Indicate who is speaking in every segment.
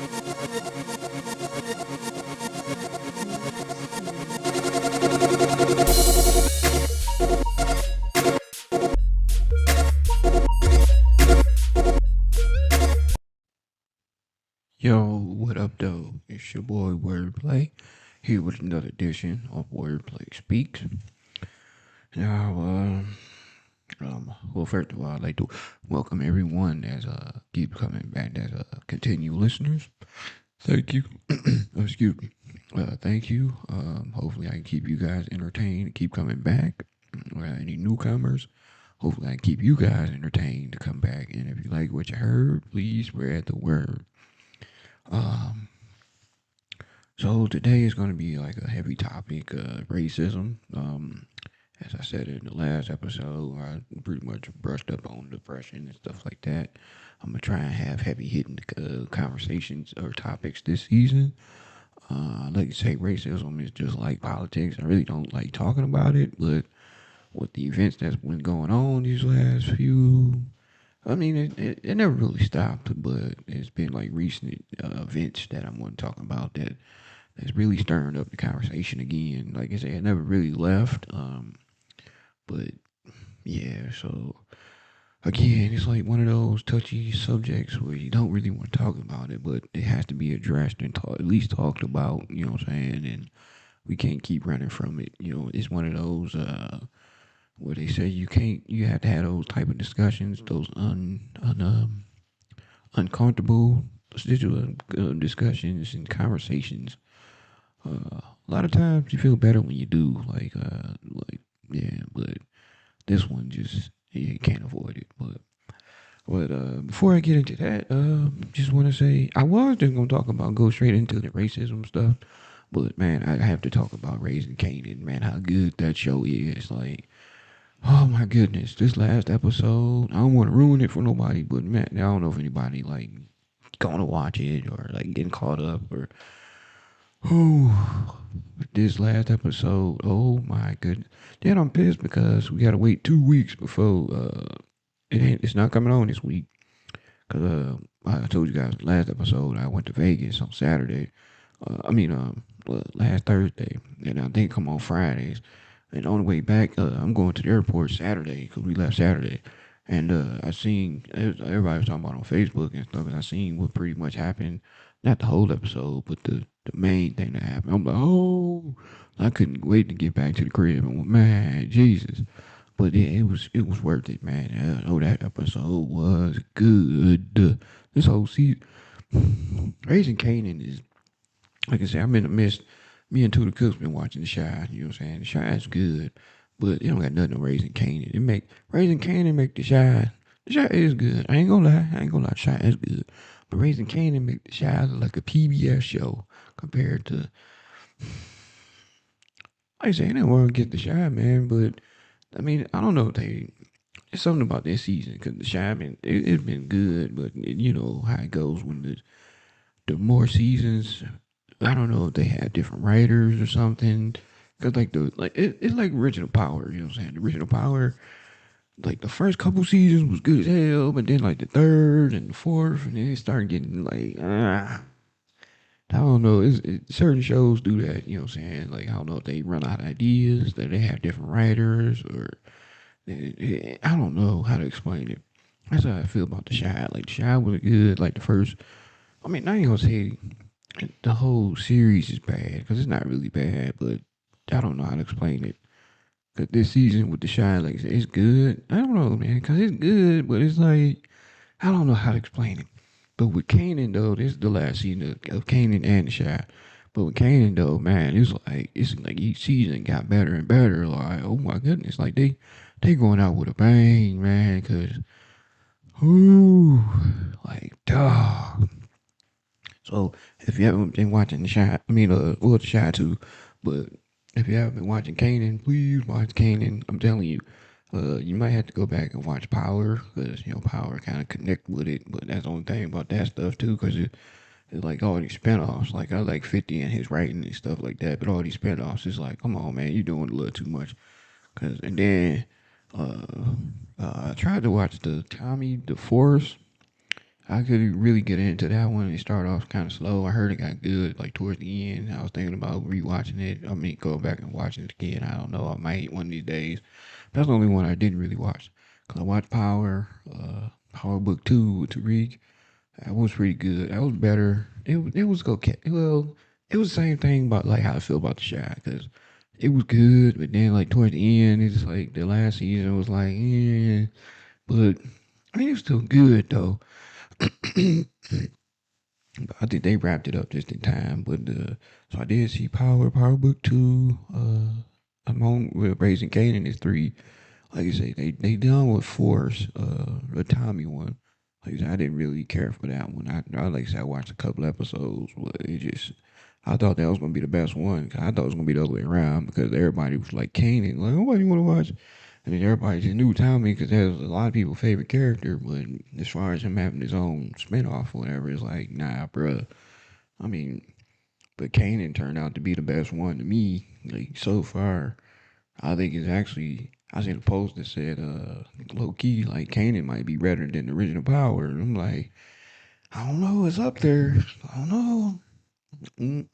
Speaker 1: Yo, what up, though? It's your boy Wordplay here with another edition of Wordplay Speaks. Now, well, first of all, I'd like to welcome everyone as keep coming back as continue listeners. Thank you. Oh, excuse me. Thank you. Hopefully, I can keep you guys entertained and keep coming back. Any newcomers, hopefully, I can keep you guys entertained to come back. And if you like what you heard, please spread the word. Um, So today is going to be like a heavy topic, racism. As I said in the last episode, I pretty much brushed up on depression and stuff like that. I'm gonna try and have heavy hitting conversations or topics this season. Like you say, racism is just like politics. I really don't like talking about it, but with the events that's been going on these last few, I mean, it never really stopped, but it's been like recent events that I'm going to talk about that it's really stirring up the conversation again. Like I said, I never really left. But yeah, so again, it's like one of those touchy subjects where you don't really want to talk about it, but it has to be addressed and at least talked about. You know what I'm saying? And we can't keep running from it. You know, it's one of those where they say you can't. You have to have those type of discussions, those uncomfortable discussions and conversations. A lot of times you feel better when you do. Yeah, but this one just you can't avoid it. But before I get into that, just want to say I was just gonna talk about go straight into the racism stuff, but man, I have to talk about Raising Kanan. Man, how good that show is. Like, oh my goodness, this last episode. I don't want to ruin it for nobody, but man, I don't know if anybody like going to watch it or like getting caught up or oh, this last episode, oh my goodness. Then I'm pissed because we gotta wait 2 weeks before it's not coming on this week. Cause I told you guys last episode I went to Vegas on Saturday. Last Thursday, and I think come on Fridays. And on the way back, I'm going to the airport Saturday because we left Saturday. And I seen everybody was talking about on Facebook and stuff, and I seen what pretty much happened. Not the whole episode, but the main thing that happened. I'm like, oh, I couldn't wait to get back to the crib. And man, Jesus. But yeah, it was worth it, man. Oh, that episode was good. This whole season, Raising Canaan is like I said. I'm in the midst. Me and Two the Cooks been watching The Shy. You know what I'm saying? The Shy is good, but it don't got nothing to Raising Canaan. It make Raising Canaan make The Shy. The Shy is good. I ain't gonna lie. I ain't gonna lie. The Shy is good, but Raising Canaan make The Shy look like a PBS show compared to. Like I say, I didn't want to get The Shy, man, but I mean, I don't know if they. It's something about this season because The Shy it's been good, but you know how it goes when the more seasons. I don't know if they had different writers or something. Cause it's like original Power, you know what I'm saying? The original Power, like the first couple seasons was good as hell, but then like the third and the fourth, and then it started getting like I don't know. Certain shows do that, you know what I'm saying? Like I don't know if they run out of ideas, that they have different writers, or I don't know how to explain it. That's how I feel about The Shy. Like The Shy was good, like the first. I mean, I ain't gonna say the whole series is bad because it's not really bad, but I don't know how to explain it. Cause this season with The Shine, like I said, it's good. I don't know, man, cause it's good, but it's like I don't know how to explain it. But with Kanan though, this is the last season of Kanan and The Shine. But with Kanan though, man, it's like each season got better and better. Like oh my goodness, like they going out with a bang, man. Cause ooh, like dog. So if you haven't been watching The Shy, The Shy too, but if you haven't been watching Kanan, please watch Kanan. I'm telling you, you might have to go back and watch Power because you know Power kind of connect with it. But that's the only thing about that stuff too, because it's like all these spinoffs. Like I like 50 and his writing and stuff like that, but all these spinoffs is like, come on, man, you doing a little too much. Cause and then I tried to watch the Tommy DeForest. I could really get into that one. It started off kind of slow. I heard it got good like towards the end. I was thinking about rewatching it. I mean, go back and watching it again. I don't know. I might one of these days. That's the only one I didn't really watch. Cause I watched Power Book 2 with Tariq. That was pretty good. That was better. It was okay. Well, it was the same thing about like how I feel about the Shy, because it was good, but then like towards the end, it's like the last season was like, yeah, but I mean, it's still good though. But I think they wrapped it up just in time. But so I did see Power Book 2. I'm on with Raising Canaan is 3. Like I say, they done with Force, the Tommy one. Like I said, I didn't really care for that one. I like I said, I watched a couple episodes, but it just I thought that was gonna be the best one. 'Cause I thought it was gonna be the other way around because everybody was like Kanan, like nobody want to watch, and then everybody just knew Tommy because that was a lot of people's favorite character. But as far as him having his own spinoff or whatever, it's like nah, bruh. I mean, but Kanan turned out to be the best one to me. Like so far, I think it's actually I seen a post that said low key like Kanan might be better than the original Power. And I'm like, I don't know, it's up there. I don't know. Mm.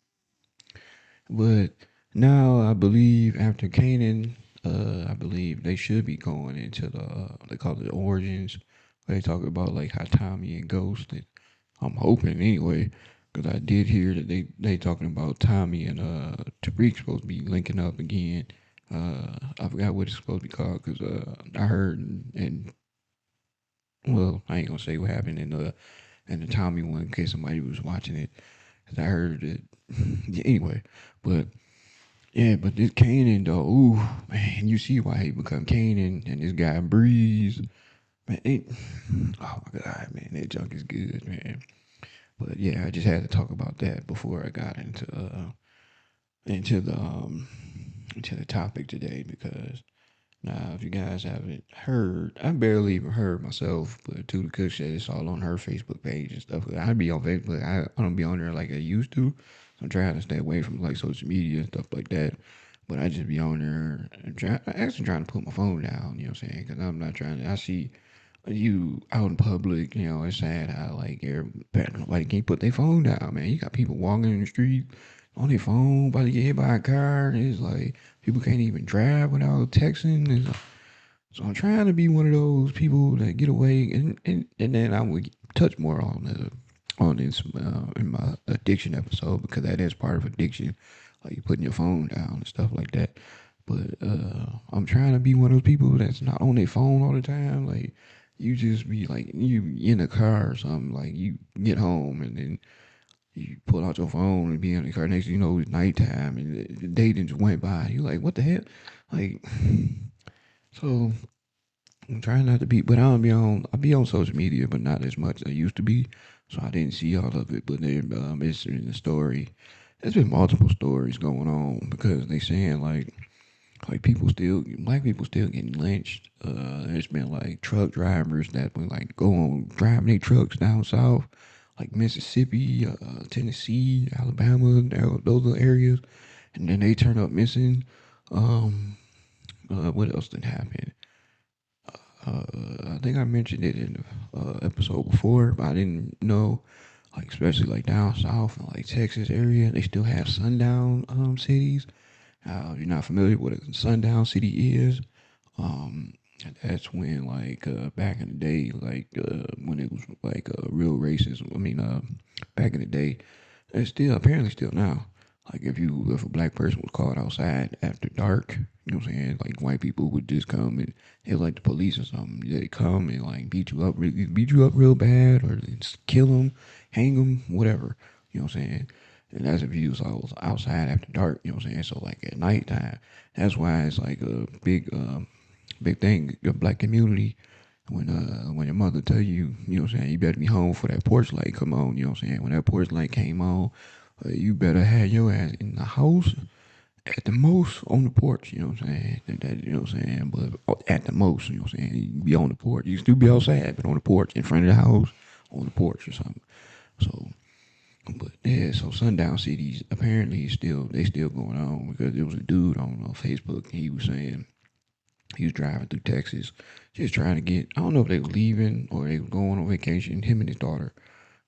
Speaker 1: But now I believe after Kanan, I believe they should be going into the they call it the origins. Where they talk about like how Tommy and Ghost. And I'm hoping anyway, because I did hear that they talking about Tommy and Tariq supposed to be linking up again. I forgot what it's supposed to be called because I heard and well I ain't gonna say what happened in the Tommy one in case somebody was watching it. 'Cause I heard it. Yeah, anyway, but yeah, but this Kanan though, ooh man, you see why he become Kanan and this guy Breeze, man. Oh my god, man, that junk is good, man. But yeah, I just had to talk about that before I got into the into the topic today because now if you guys haven't heard, I barely even heard myself, but Tuda Cook said it's all on her Facebook page and stuff. I'd be on Facebook, I don't be on there like I used to. So I'm trying to stay away from like social media and stuff like that. But I just be on there and actually trying to put my phone down, you know what I'm saying? Because I'm not trying to, I see you out in public, you know, it's sad how like nobody can't put their phone down, man. You got people walking in the street on their phone, about to get hit by a car. And it's like people can't even drive without texting. So I'm trying to be one of those people that get away, and then I would touch more on this in my addiction episode because that is part of addiction, like you putting your phone down and stuff like that. But I'm trying to be one of those people that's not on their phone all the time. Like you just be like you in a car or something. Like you get home and then you pull out your phone and be in the car. Next thing you know, it's nighttime and the day just went by. You like what the hell? Like so I'm trying not to be, but I be on social media, but not as much as I used to be. So I didn't see all of it, but then it's in the story. There's been multiple stories going on because they saying like people still black people still getting lynched. There's been like truck drivers that would like go on driving their trucks down south, like Mississippi, Tennessee, Alabama, those are areas, and then they turn up missing. Um, what else did happen? I think I mentioned it in the episode before, but I didn't know, like especially like down south and like Texas area, they still have sundown cities. You're not familiar with what a sundown city is. Um, that's when like back in the day, like when it was like real racism. I mean, back in the day, it's still apparently still now. Like if a black person was caught outside after dark, you know what I'm saying? Like white people would just come and they like the police or something. They come and like beat you up real bad, or just kill them, hang them, whatever. You know what I'm saying? And that's if you was outside after dark. You know what I'm saying? So like at nighttime, that's why it's like a big thing. Your black community when your mother tell you, you know what I'm saying, you better be home for that porch light come on, you know what I'm saying? When that porch light came on, you better have your ass in the house at the most on the porch, you know what I'm saying? You know what I'm saying? But at the most, you know what I'm saying? You be on the porch. You can still be outside, but on the porch, in front of the house, on the porch or something. So, but yeah, so sundown cities apparently still going on because there was a dude on Facebook. He was saying He was driving through Texas, just trying to get. I don't know if they were leaving or they were going on vacation. Him and his daughter.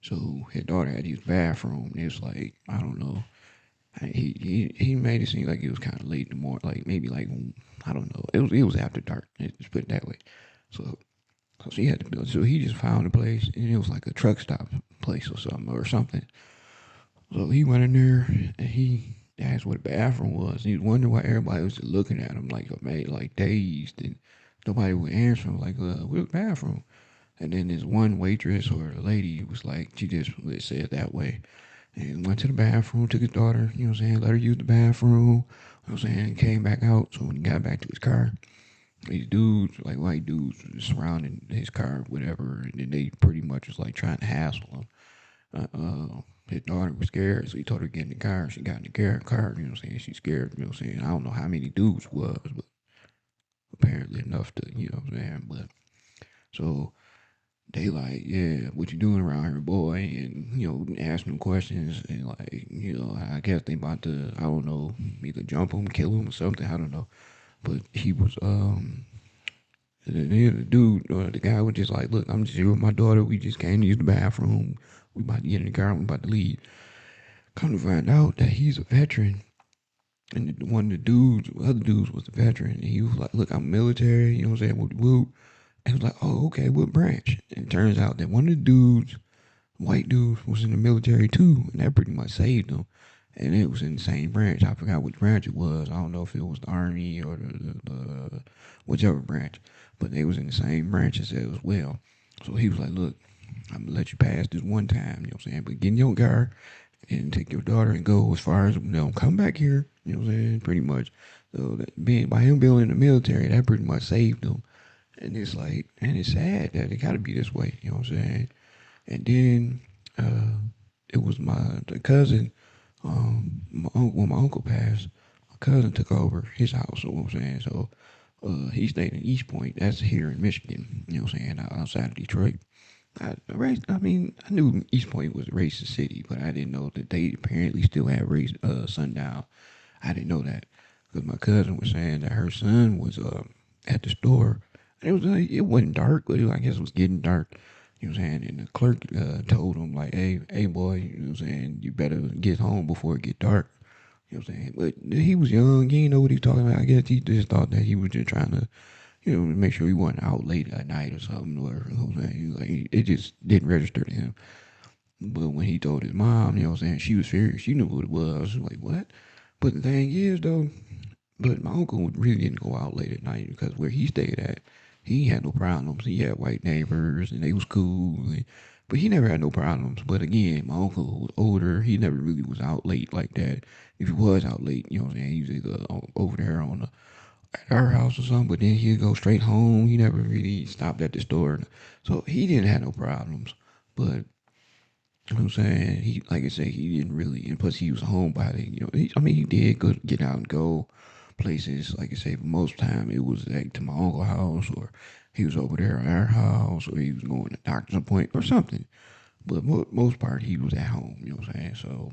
Speaker 1: So his daughter had to use the bathroom. It was like I don't know. He made it seem like it was kind of late in the morning, like maybe like I don't know. It was after dark. Let's put it that way. So so she had to build. So he just found a place, and it was like a truck stop place or something. So he went in there and he asked what the bathroom was. He was wondering why everybody was looking at him like like dazed, and nobody would answer him like, "Where's the bathroom?" And then this one waitress or a lady was like, she just said it that way, and went to the bathroom, took his daughter, you know what I'm saying, let her use the bathroom, you know what I'm saying, came back out. So when he got back to his car, these dudes, like white dudes, surrounding his car, whatever, and then they pretty much was like trying to hassle him. His daughter was scared, so he told her to get in the car. She got in the car, you know what I'm saying? She's scared, you know what I'm saying? I don't know how many dudes was, but apparently enough to, you know what I'm saying? But so they like, yeah, what you doing around here, boy? And, you know, asking him questions and like, you know, I guess they about to, I don't know, either jump him, kill him or something, I don't know. But he was, the dude, the guy was just like, look, I'm just here with my daughter. We just came to use the bathroom. We about to get in the car. We about to leave. Come to find out that he's a veteran, and one of the dudes, the other dudes, was a veteran. And he was like, "Look, I'm military. You know what I'm saying? Whoop whoop." And he was like, "Oh, okay. What branch?" And it turns out that one of the dudes, white dude, was in the military too, and that pretty much saved him. And it was in the same branch. I forgot which branch it was. I don't know if it was the army or the whichever branch, but they was in the same branch as well. So he was like, "Look, I'm gonna let you pass this one time. You know what I'm saying? But get in your car and take your daughter and go as far as come back here." You know what I'm saying? Pretty much. So that being by him being in the military, that pretty much saved him. And it's like, and it's sad that it got to be this way. You know what I'm saying? And then it was my the cousin. When my uncle passed, my cousin took over his house. You know what I'm saying? So he stayed in East Point. That's here in Michigan. You know what I'm saying? Outside of Detroit. I mean, I knew East Point was a racist city, but I didn't know that they apparently still had race sundown. I didn't know that because my cousin was saying that her son was at the store. And it wasn't dark, but I guess it was getting dark. You know what I'm saying? And the clerk told him like, "Hey, boy, you know what I'm saying? You better get home before it get dark." You know what I'm saying? But he was young. He didn't know what he was talking about. I guess he just thought that he was just trying to make sure he wasn't out late at night or something, or you know what I'm saying? Like, it just didn't register to him. But when he told his mom, you know what I'm saying, she was furious. She knew what it was. She was like, what? But the thing is, though, but my uncle really didn't go out late at night because where he stayed at, he had no problems. He had white neighbors and they was cool. But he never had no problems. But again, my uncle was older. He never really was out late like that. If he was out late, you know what I'm saying, he was either over there on the at our house or something, but then he'd go straight home. He never really stopped at the store. So he didn't have no problems. But you know what I'm saying? He like I said, he didn't really and plus he was a homebody, I mean he did go get out and go places, like I say, but most of the time it was like to my uncle's house or he was over there at our house or he was going to doctor's appointment or something. But most part he was at home, you know what I'm saying? So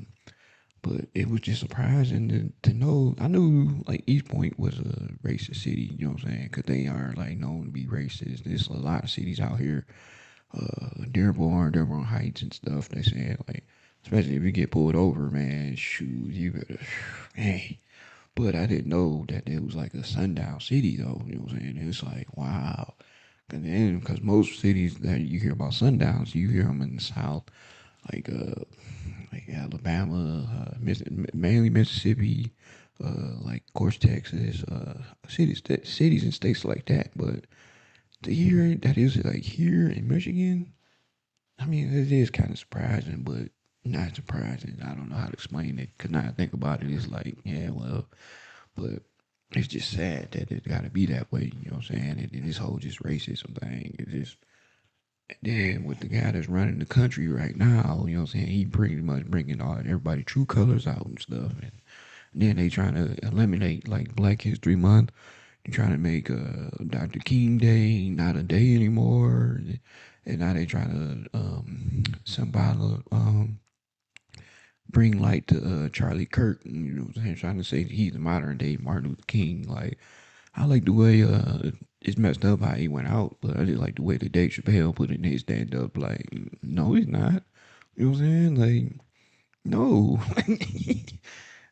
Speaker 1: but it was just surprising to know. I knew like East Point was a racist city, you know what I'm saying? Because they are like known to be racist. There's a lot of cities out here, Dearborn Heights and stuff. They say like, especially if you get pulled over, man, shoot, you better, hey. But I didn't know that it was like a sundown city though. You know what I'm saying? It's like wow. And then because most cities that you hear about sundowns, you hear them in the South, like like Alabama, mainly Mississippi, like of course Texas, cities and states like that. But to hear that is like here in Michigan, I mean it is kind of surprising, but not surprising. I don't know how to explain it. Cause now I think about it, it's like yeah, well, but it's just sad that it got to be that way. You know what I'm saying? And this whole just racism thing, it just then with the guy that's running the country right now, you know what I'm saying? He pretty much bringing all everybody true colors out and stuff. And then they trying to eliminate like Black History Month. They trying to make Dr. King Day not a day anymore. And now they trying to somehow bring light to Charlie Kirk. You know what I'm saying? Trying to say he's the modern day Martin Luther King. Like I like the way it's messed up how he went out, but I just like the way that Dave Chappelle put in his stand up. Like, no, he's not. You know what I'm saying? Like, no.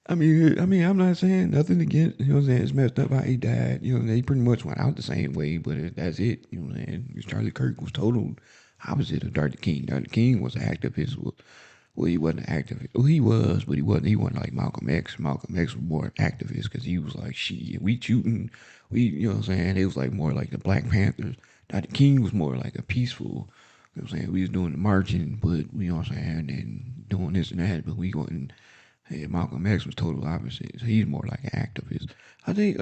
Speaker 1: I'm not saying nothing against. You know what I'm saying? It's messed up how he died. You know, they pretty much went out the same way, but that's it. You know what I'm saying? Charlie Kirk was total opposite of Dr. King. Dr. King was an activist. Well, he wasn't an activist. Well, he was, but he wasn't. He wasn't like Malcolm X. Malcolm X was more an activist because he was like, "Shit, we shooting, we." You know what I'm saying? It was like more like the Black Panthers. Dr. King was more like a peaceful. You know what I'm saying? We was doing the marching, but you know what I'm saying, and doing this and that, but we going. Hey, Malcolm X was total opposite. So he's more like an activist. I think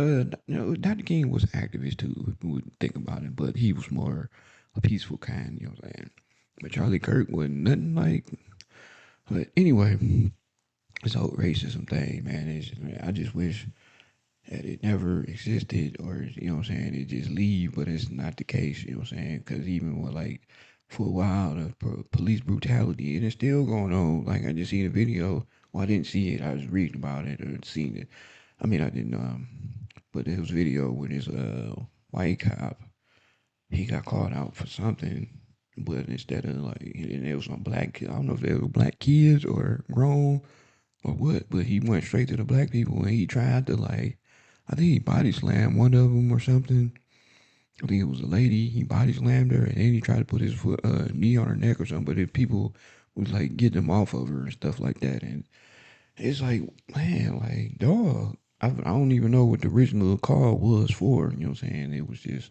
Speaker 1: Dr. King was an activist too, if you would think about it, but he was more a peaceful kind, you know what I'm saying? But Charlie Kirk wasn't nothing like. But anyway, this whole racism thing, man, man, I just wish that it never existed, or you know what I'm saying, it just leave, but it's not the case, you know what I'm saying? Because even with like for a while, the police brutality, and it's still going on. Like I just seen a video. Well, I didn't see it. I was reading about it or seen it. I mean, I didn't. But it was a video with this white cop. He got called out for something, but instead of like, and it was some black. I don't know if they were black kids or grown or what, but he went straight to the black people and he tried to like, I think he body slammed one of them or something. I think it was a lady. He body slammed her and then he tried to put his foot, knee on her neck or something. But if people was like getting them off of her and stuff like that, and it's like, man, like dog. I don't even know what the original call was for. You know what I'm saying? It was just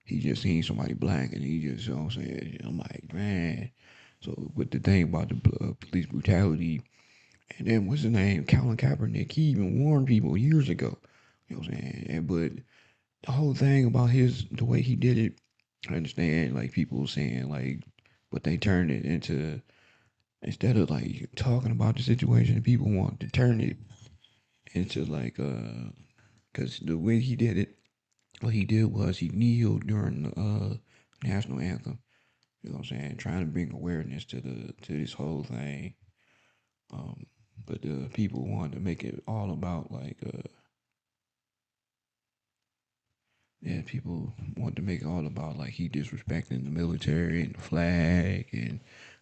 Speaker 1: he just seen somebody black and he just, you know what I'm saying? I'm like, man. So, but the thing about the police brutality, and then what's his name? Colin Kaepernick. He even warned people years ago. You know what I'm saying? But the whole thing about the way he did it, I understand like people saying like, but they turned it into, instead of like talking about the situation, people want to turn it into like, because the way he did it, what he did was he kneeled during the national anthem. You know what I'm saying? Trying to bring awareness to this whole thing. Um, but people wanted to make it all about like yeah, people want to make it all about like he disrespecting the military and the flag and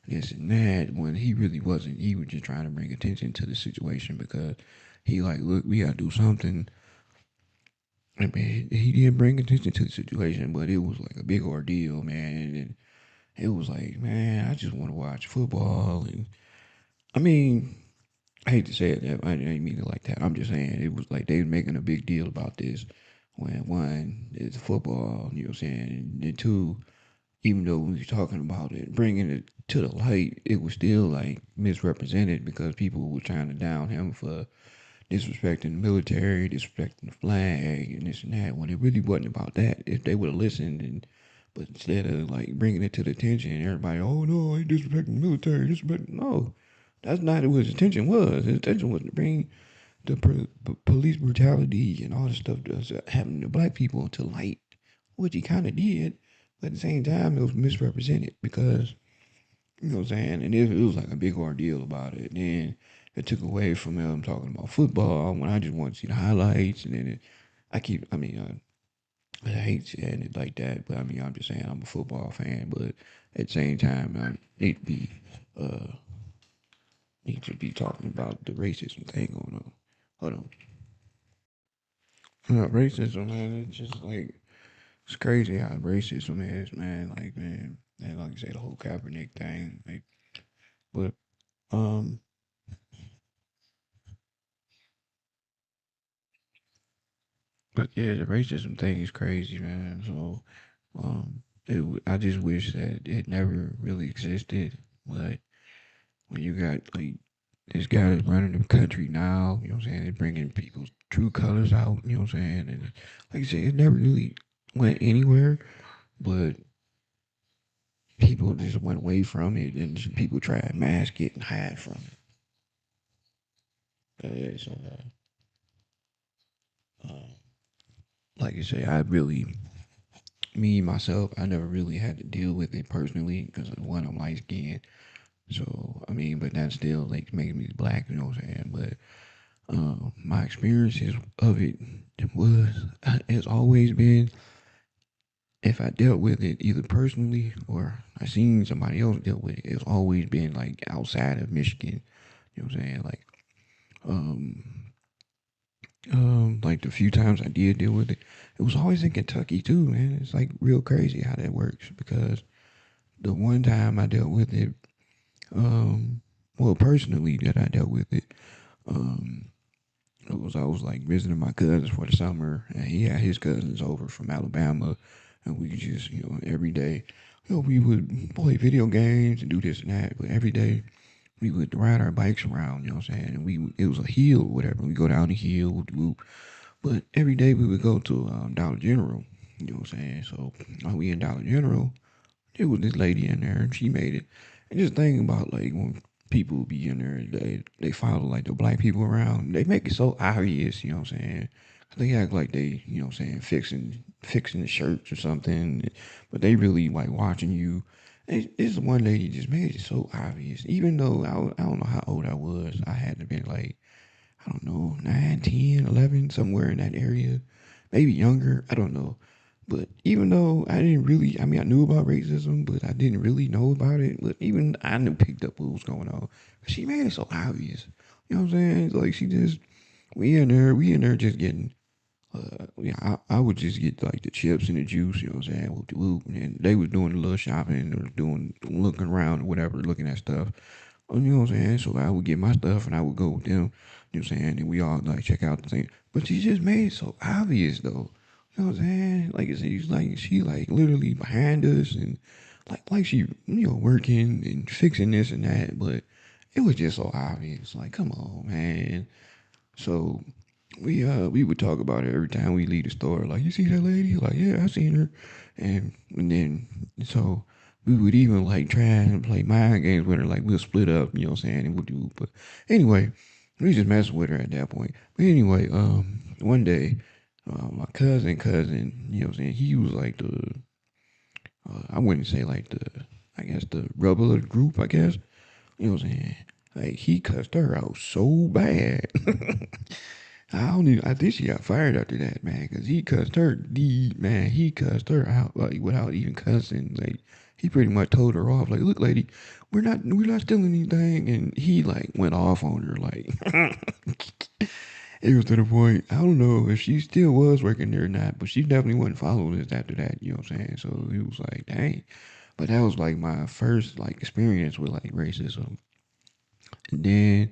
Speaker 1: this and that when he really wasn't. He was just trying to bring attention to the situation because he like, look, we gotta do something. I mean, he did bring attention to the situation, but it was like a big ordeal, man. And it was like, man, I just want to watch football. And I mean, I hate to say it, I didn't mean it like that. I'm just saying it was like they were making a big deal about this when one is football, you know what I'm saying, and then two, even though we were talking about it, bringing it to the light, it was still like misrepresented because people were trying to down him for disrespecting the military, disrespecting the flag, and this and that. When it really wasn't about that. If they would have listened, and but instead of like bringing it to the attention, everybody, oh no, he disrespecting the military, disrespecting. No, that's not what his intention was. His intention was to bring the police brutality and all the stuff that's happening to black people to light, which he kind of did. But at the same time, it was misrepresented because you know what I'm saying? And it was like a big ordeal about it. And then it took away from him talking about football when I just want to see the highlights. And then I hate saying it like that, but I mean, I'm just saying I'm a football fan. But at the same time, I uh, need to be talking about the racism thing going on. Hold on. Racism, man, it's just like, it's crazy how racism is, man. Like, man, and like you say, the whole Kaepernick thing. Like, but, um, But yeah, the racism thing is crazy, man. So, I just wish that it never really existed. But when you got like this guy that's running the country now, you know what I'm saying, they're bringing people's true colors out, you know what I'm saying, and like I said, it never really went anywhere. But people just went away from it, and just people try to mask it and hide from it. Yeah, so, like I say, I really, me myself, I never really had to deal with it personally because one, I'm light skinned. So I mean, but that still like making me black, you know what I'm saying? But My experiences of it was has always been, if I dealt with it either personally or I seen somebody else deal with it, it's always been like outside of Michigan. You know what I'm saying? Um, like the few times I did deal with it, it was always in Kentucky too, man. It's like real crazy how that works because the one time I dealt with it, um, well, personally that I dealt with it, um, it was I was like visiting my cousins for the summer, and he had his cousins over from Alabama, and we could just every day, we would play video games and do this and that, but every day we would ride our bikes around, you know what I'm saying? And it was a hill, or whatever. We go down the hill, but every day we would go to Dollar General, you know what I'm saying? So we in Dollar General, there was this lady in there, and she made it. And just thinking about like when people be in there, they follow like the black people around. They make it so obvious, you know what I'm saying? They act like they, you know what I'm saying, fixing the shirts or something, but they really like watching you. And this one lady just made it so obvious. Even though I don't know how old I was, I had to be like, I don't know, 9, 10, 11, somewhere in that area. Maybe younger, I don't know. But even though I didn't really, I mean, I knew about racism, but I didn't really know about it. But even I knew, picked up what was going on. She made it so obvious. You know what I'm saying? Like she just, we in there just getting, yeah, I would just get like the chips and the juice, you know what I'm saying, whoop de whoop, and then they was doing a little shopping or doing looking around or whatever, looking at stuff. You know what I'm saying? So I would get my stuff and I would go with them, you know what I'm saying, and we all like check out the thing. But she just made it so obvious though. You know what I'm saying? Like she's like she like literally behind us and like she working and fixing this and that, but it was just so obvious. Like, come on, man. So we would talk about it every time we leave the store. Like, you see that lady? Like, yeah, I seen her. And then so we would even like try and play mind games with her. Like we'll split up, you know what I'm saying, and we'll do. But anyway, we just messing with her at that point. But anyway, one day, my cousin, you know what I'm saying, he was like I wouldn't say like I guess the rebel of the group, I guess. You know what I'm saying? Like he cussed her out so bad. I don't even. I think she got fired after that, man, because he cussed her. Man, he cussed her out like without even cussing. Like he pretty much told her off. Like, look, lady, we're not stealing anything. And he like went off on her. Like it was to the point. I don't know if she still was working there or not, but she definitely wasn't following us after that. You know what I'm saying? So he was like, dang. But that was like my first like experience with like racism. And then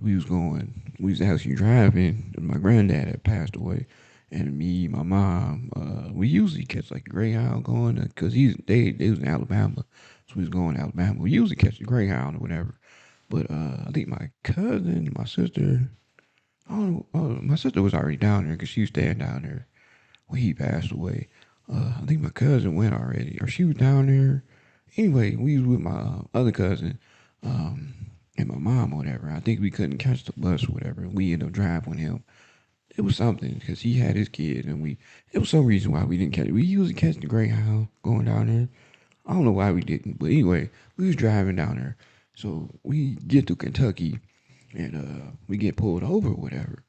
Speaker 1: we was actually driving, and my granddad had passed away, and me, my mom, we usually catch like a Greyhound going, cause they was in Alabama, so we was going to Alabama. We usually catch the Greyhound or whatever, but I think my cousin, my sister, oh, my sister was already down there, cause she was staying down there when he passed away. I think my cousin went already, or she was down there. Anyway, we was with my other cousin, um, and my mom or whatever. I think we couldn't catch the bus or whatever. We ended up driving with him. It was something because he had his kid, and we. It was some reason why we didn't catch it. We usually catch the Greyhound going down there. I don't know why we didn't, but anyway, we was driving down there. So we get to Kentucky, and we get pulled over or whatever.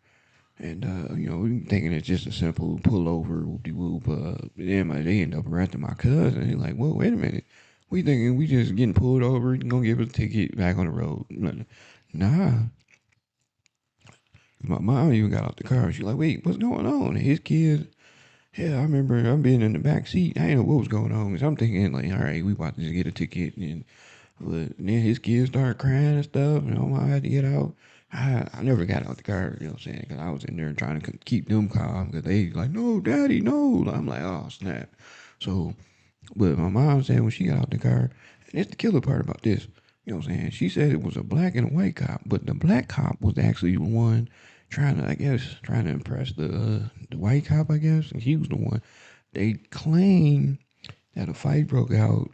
Speaker 1: And we thinking it's just a simple pull over, whoop de whoop. Then they end up arresting my cousin. He's like, "Whoa, wait a minute. We thinking we just getting pulled over, gonna give us a ticket back on the road." Nah, my mom even got out the car. She's like, "Wait, what's going on?" His kids. Yeah, I remember I'm being in the back seat. I didn't know what was going on. Cause I'm thinking like, all right, we about to just get a ticket, and but then his kids started crying and stuff, and I had to get out. I never got out the car, you know what I'm saying? Because I was in there trying to keep them calm because they like, no, daddy, no. I'm like, oh, snap. So, but my mom said when she got out the car, and it's the killer part about this, you know what I'm saying? She said it was a black and a white cop, but the black cop was actually the one trying to impress the white cop, I guess. And he was the one. They claim that a fight broke out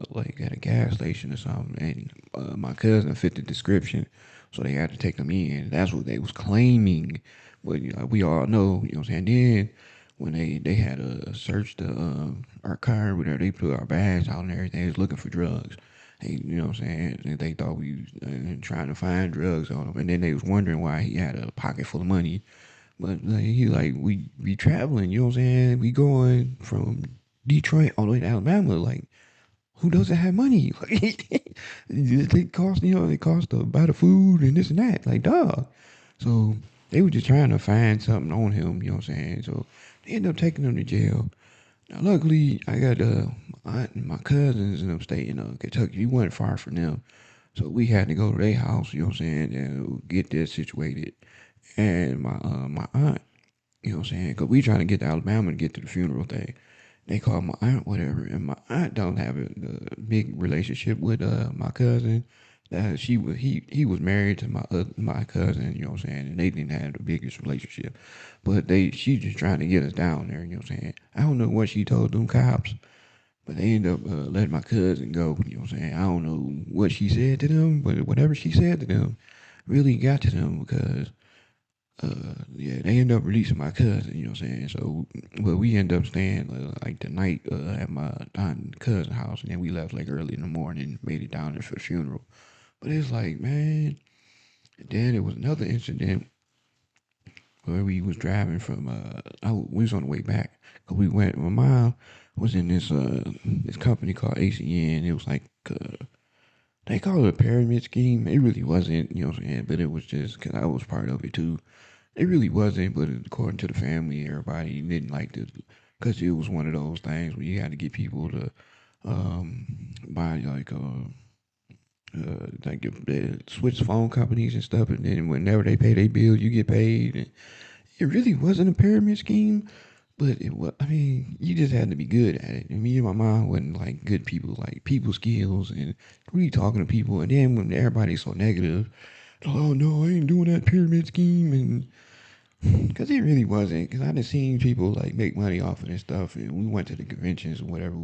Speaker 1: like at a gas station or something, and my cousin fit the description, so they had to take him in. That's what they was claiming, but we all know, you know what I'm saying. Then when they had searched our car, whatever, they put our bags out and everything, they was looking for drugs. you know what I'm saying? And they thought we was trying to find drugs on him, and then they was wondering why he had a pocket full of money. But like, he like we traveling, you know what I'm saying? We going from Detroit all the way to Alabama. Like, who doesn't have money? Like, they cost, they cost to buy the food and this and that. Like, dog. So they were just trying to find something on him, you know what I'm saying? So they ended up taking him to jail. Now, luckily, I got my aunt and my cousins in upstate, Kentucky. We wasn't far from them. So we had to go to their house, you know what I'm saying, and get this situated. And my aunt, you know what I'm saying, because we trying to get to Alabama to get to the funeral thing. They called my aunt whatever, and my aunt don't have a big relationship with my cousin. He was married to my cousin, you know what I'm saying, and they didn't have the biggest relationship, but she just trying to get us down there, you know what I'm saying. I don't know what she told them cops, but they ended up letting my cousin go, you know what I'm saying. I don't know what she said to them, but whatever she said to them really got to them because yeah, they end up releasing my cousin, you know what I'm saying? So, but we end up staying like the night at my aunt and cousin house, and then we left like early in the morning, made it down there for the funeral. But it's like, man, and then it was another incident where we was driving from, we was on the way back, cause we went, my mom was in this company called ACN. It was like, they call it a pyramid scheme. It really wasn't, you know what I'm saying? But it was just, cause I was part of it too. It really wasn't, but according to the family, everybody didn't like this because it was one of those things where you had to get people to buy like switch phone companies and stuff, and then whenever they pay their bill, you get paid. And it really wasn't a pyramid scheme, but it was. I mean, you just had to be good at it. And me and my mom wasn't like good people, like people skills and really talking to people. And then when everybody's so negative, oh no, I ain't doing that pyramid scheme, and because it really wasn't. Because I done seen people like make money off of this stuff, and we went to the conventions or whatever.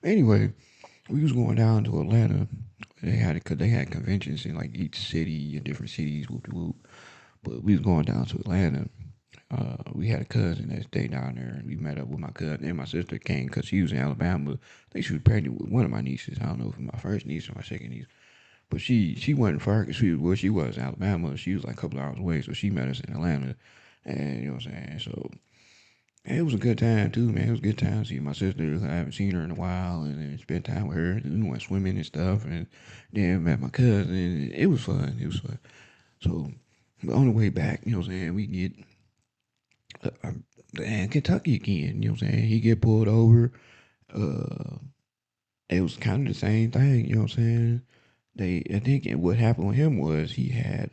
Speaker 1: Anyway, we was going down to Atlanta. Cause they had conventions in like each city in different cities. Whoop, whoop. But we was going down to Atlanta. We had a cousin that stayed down there, and we met up with my cousin and my sister came because she was in Alabama. I think she was pregnant with one of my nieces. I don't know if it was my first niece or my second niece. But she wasn't far because she was where she was, Alabama. She was like a couple hours away, so she met us in Atlanta, and you know what I'm saying. So it was a good time too, man. It was a good time seeing my sister. I haven't seen her in a while, and then spent time with her. We went swimming and stuff, and then met my cousin. It was fun. It was fun. So on the way back, you know what I'm saying, we get Kentucky again. You know what I'm saying. He get pulled over. Uh, it was kind of the same thing. You know what I'm saying. I think what happened with him was he had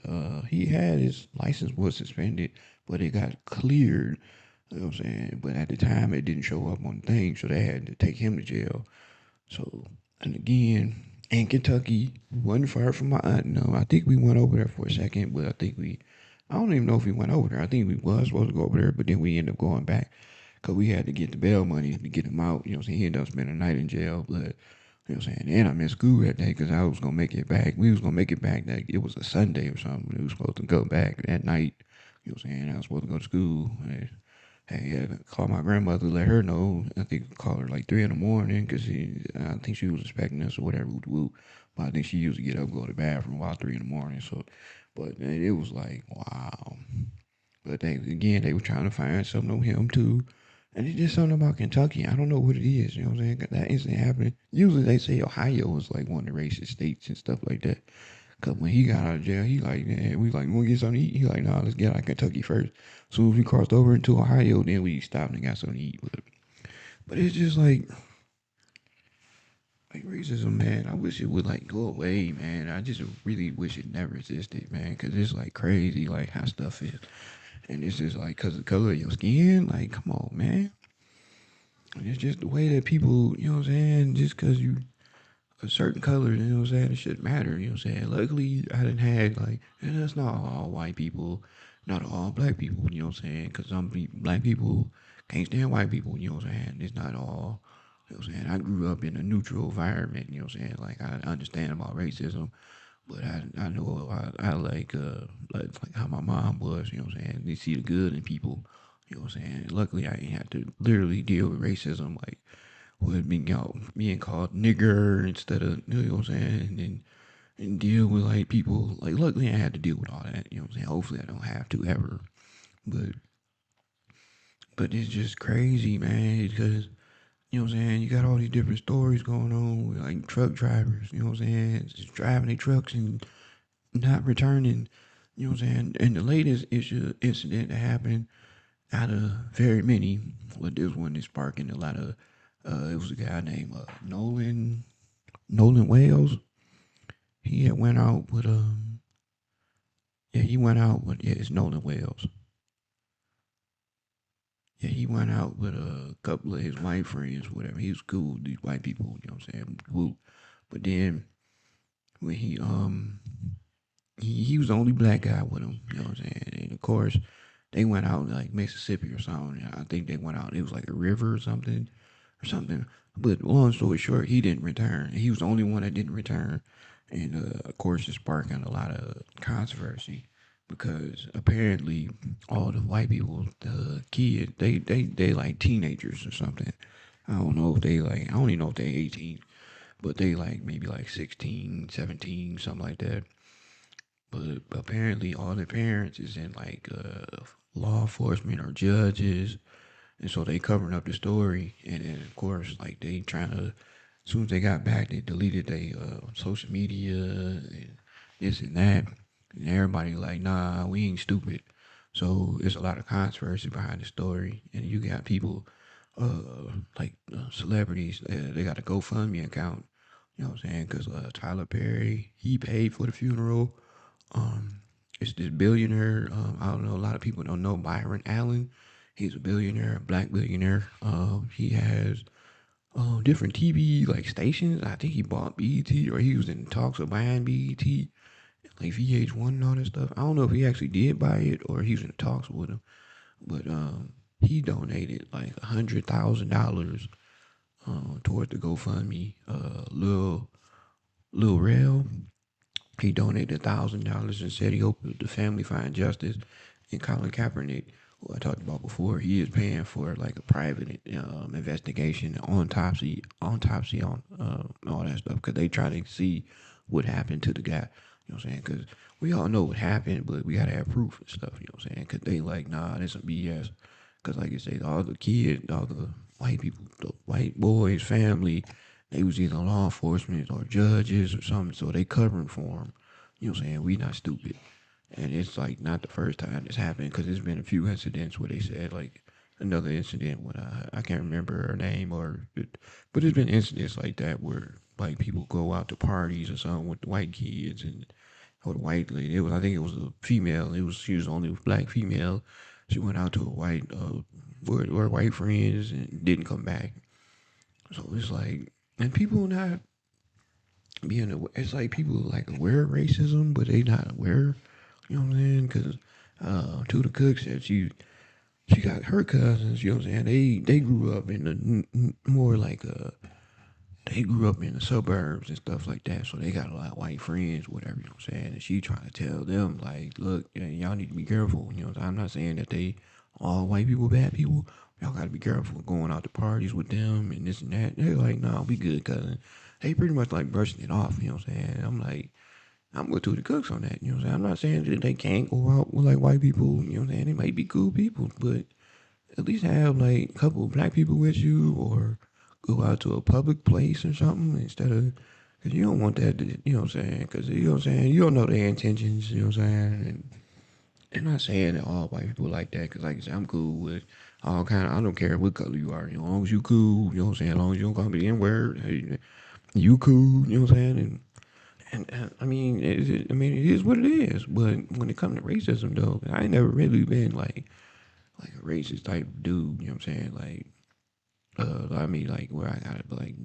Speaker 1: his license was suspended, but it got cleared. You know what I'm saying? But at the time it didn't show up on the thing, so they had to take him to jail. So and again, in Kentucky, wasn't far from my aunt. No, I think we went over there for a second, but I don't even know if we went over there. I think we was supposed to go over there, but then we ended up going back because we had to get the bail money to get him out. You know what I'm saying? He ended up spending a night in jail, but you know what I'm saying? And I missed school that day because I was gonna make it back. We was gonna make it back. That it was a Sunday or something. We was supposed to go back that night. You know what I'm saying? I was supposed to go to school. And, hey, yeah, call my grandmother, let her know. I think call her like 3 in the morning because I think she was expecting us or whatever. Whoop, whoop. But I think she used to get up, go to the bathroom about 3 in the morning. So, but man, it was like wow. But they were trying to find something on him too. And it's just something about Kentucky. I don't know what it is. You know what I'm saying? That incident happening. Usually they say Ohio was like one of the racist states and stuff like that. Cause when he got out of jail, he like, man, we like, want to get something to eat? He like, nah, let's get out of Kentucky first. As soon as we crossed over into Ohio, then we stopped and got something to eat. But it's just like racism, man. I wish it would like go away, man. I just really wish it never existed, man. Cause it's like crazy, like how stuff is. And it's just like, cause of the color of your skin, like, come on, man. And it's just the way that people, you know what I'm saying? Just cause you a certain color, you know what I'm saying? It shouldn't matter, you know what I'm saying? Luckily, I didn't have like, and that's not all white people, not all black people, you know what I'm saying? Because black people can't stand white people, you know what I'm saying? It's not all, you know what I'm saying? I grew up in a neutral environment, you know what I'm saying? Like, I understand about racism, but I know I like how my mom was, you know what I'm saying? They see the good in people, you know what I'm saying? Luckily, I didn't have to literally deal with racism, like, with being called nigger instead of, you know what I'm saying, and deal with like people. Like, luckily I had to deal with all that, you know what I'm saying. Hopefully I don't have to ever, but it's just crazy, man, because, you know what I'm saying, you got all these different stories going on with like truck drivers, you know what I'm saying, just driving their trucks and not returning, you know what I'm saying. And the latest incident that happened out of very many, well, this one is sparking a lot of. It was a guy named Nolan Wales. He had went out with yeah, he went out with, yeah, it's Nolan Wales. Yeah, he went out with a couple of his white friends, whatever. He was cool with these white people, you know what I'm saying? Woo. But then when he was the only black guy with him, you know what I'm saying? And of course, they went out like Mississippi or something. I think they went out. It was like a river or something, or something. But long story short, he didn't return. He was the only one that didn't return, and of course, it's sparking a lot of controversy because apparently all the white people, the kids, they like teenagers or something. I don't know if they like. I don't even know if they 18, but they like maybe like 16, 17, something like that. But apparently, all the parents is in like law enforcement or judges, and so they covering up the story. And then of course, like they trying to, as soon as they got back, they deleted their social media and this and that. And everybody like, nah, we ain't stupid. So there's a lot of controversy behind the story, and you got people, like celebrities, they got a GoFundMe account. You know what I'm saying? Because Tyler Perry, he paid for the funeral. Um, it's this billionaire. I don't know. A lot of people don't know Byron Allen. He's a billionaire, a black billionaire. He has different TV like stations. I think he bought BET or he was in talks of buying BET, like VH1 and all that stuff. I don't know if he actually did buy it or he was in talks with him, but he donated like $100,000 toward the GoFundMe. Lil Rel, he donated $1,000 and said he hoped the family find justice. And Colin Kaepernick, who I talked about before, he is paying for like a private investigation, autopsy on all that stuff, because they try to see what happened to the guy. You know what I'm saying? Because we all know what happened, but we gotta have proof and stuff. You know what I'm saying? Because they like, nah, this some BS. Because like you say, all the kids, all the white people, the white boys, family, they was either law enforcement or judges or something, so they covering for them. You know what I'm saying? We not stupid. And it's like not the first time this happened because there's been a few incidents where they said like another incident when I can't remember her name but there's been incidents like that where like people go out to parties or something with the white kids and or the white lady. It was, I think it was a female. She was the only black female. She went out to a white were white friends and didn't come back. So it's like, and people not being aware, it's like people like aware of racism, but they not aware. You know what I'm saying? Because Tuda Cook said she got her cousins. You know what I'm saying? They grew up in the more like they grew up in the suburbs and stuff like that, so they got a lot of white friends, whatever, you know what I'm saying? And she trying to tell them, like, look, y'all need to be careful. You know, I'm not saying that they all white people bad people. Y'all got to be careful going out to parties with them and this and that. They're like, nah, we good, cousin. They pretty much like brushing it off, you know what I'm saying? I'm like, I'm with two the cooks on that, you know what I'm saying? I'm not saying that they can't go out with like white people, you know what I'm saying? They might be cool people, but at least have like a couple of black people with you or go out to a public place or something instead of, because you don't want that to, you know what I'm saying, because you know what I'm saying, you don't know their intentions, you know what I'm saying, and I'm not saying that all white people like that, because like I said, I'm cool with all kind of, I don't care what color you are, you know, as long as you cool, you know what I'm saying, as long as you don't call me the N-word, hey, you cool, you know what I'm saying, and I mean, I mean, it is what it is, but when it comes to racism though, I ain't never really been like a racist type dude, you know what I'm saying? Like, I mean, like, where I gotta be like,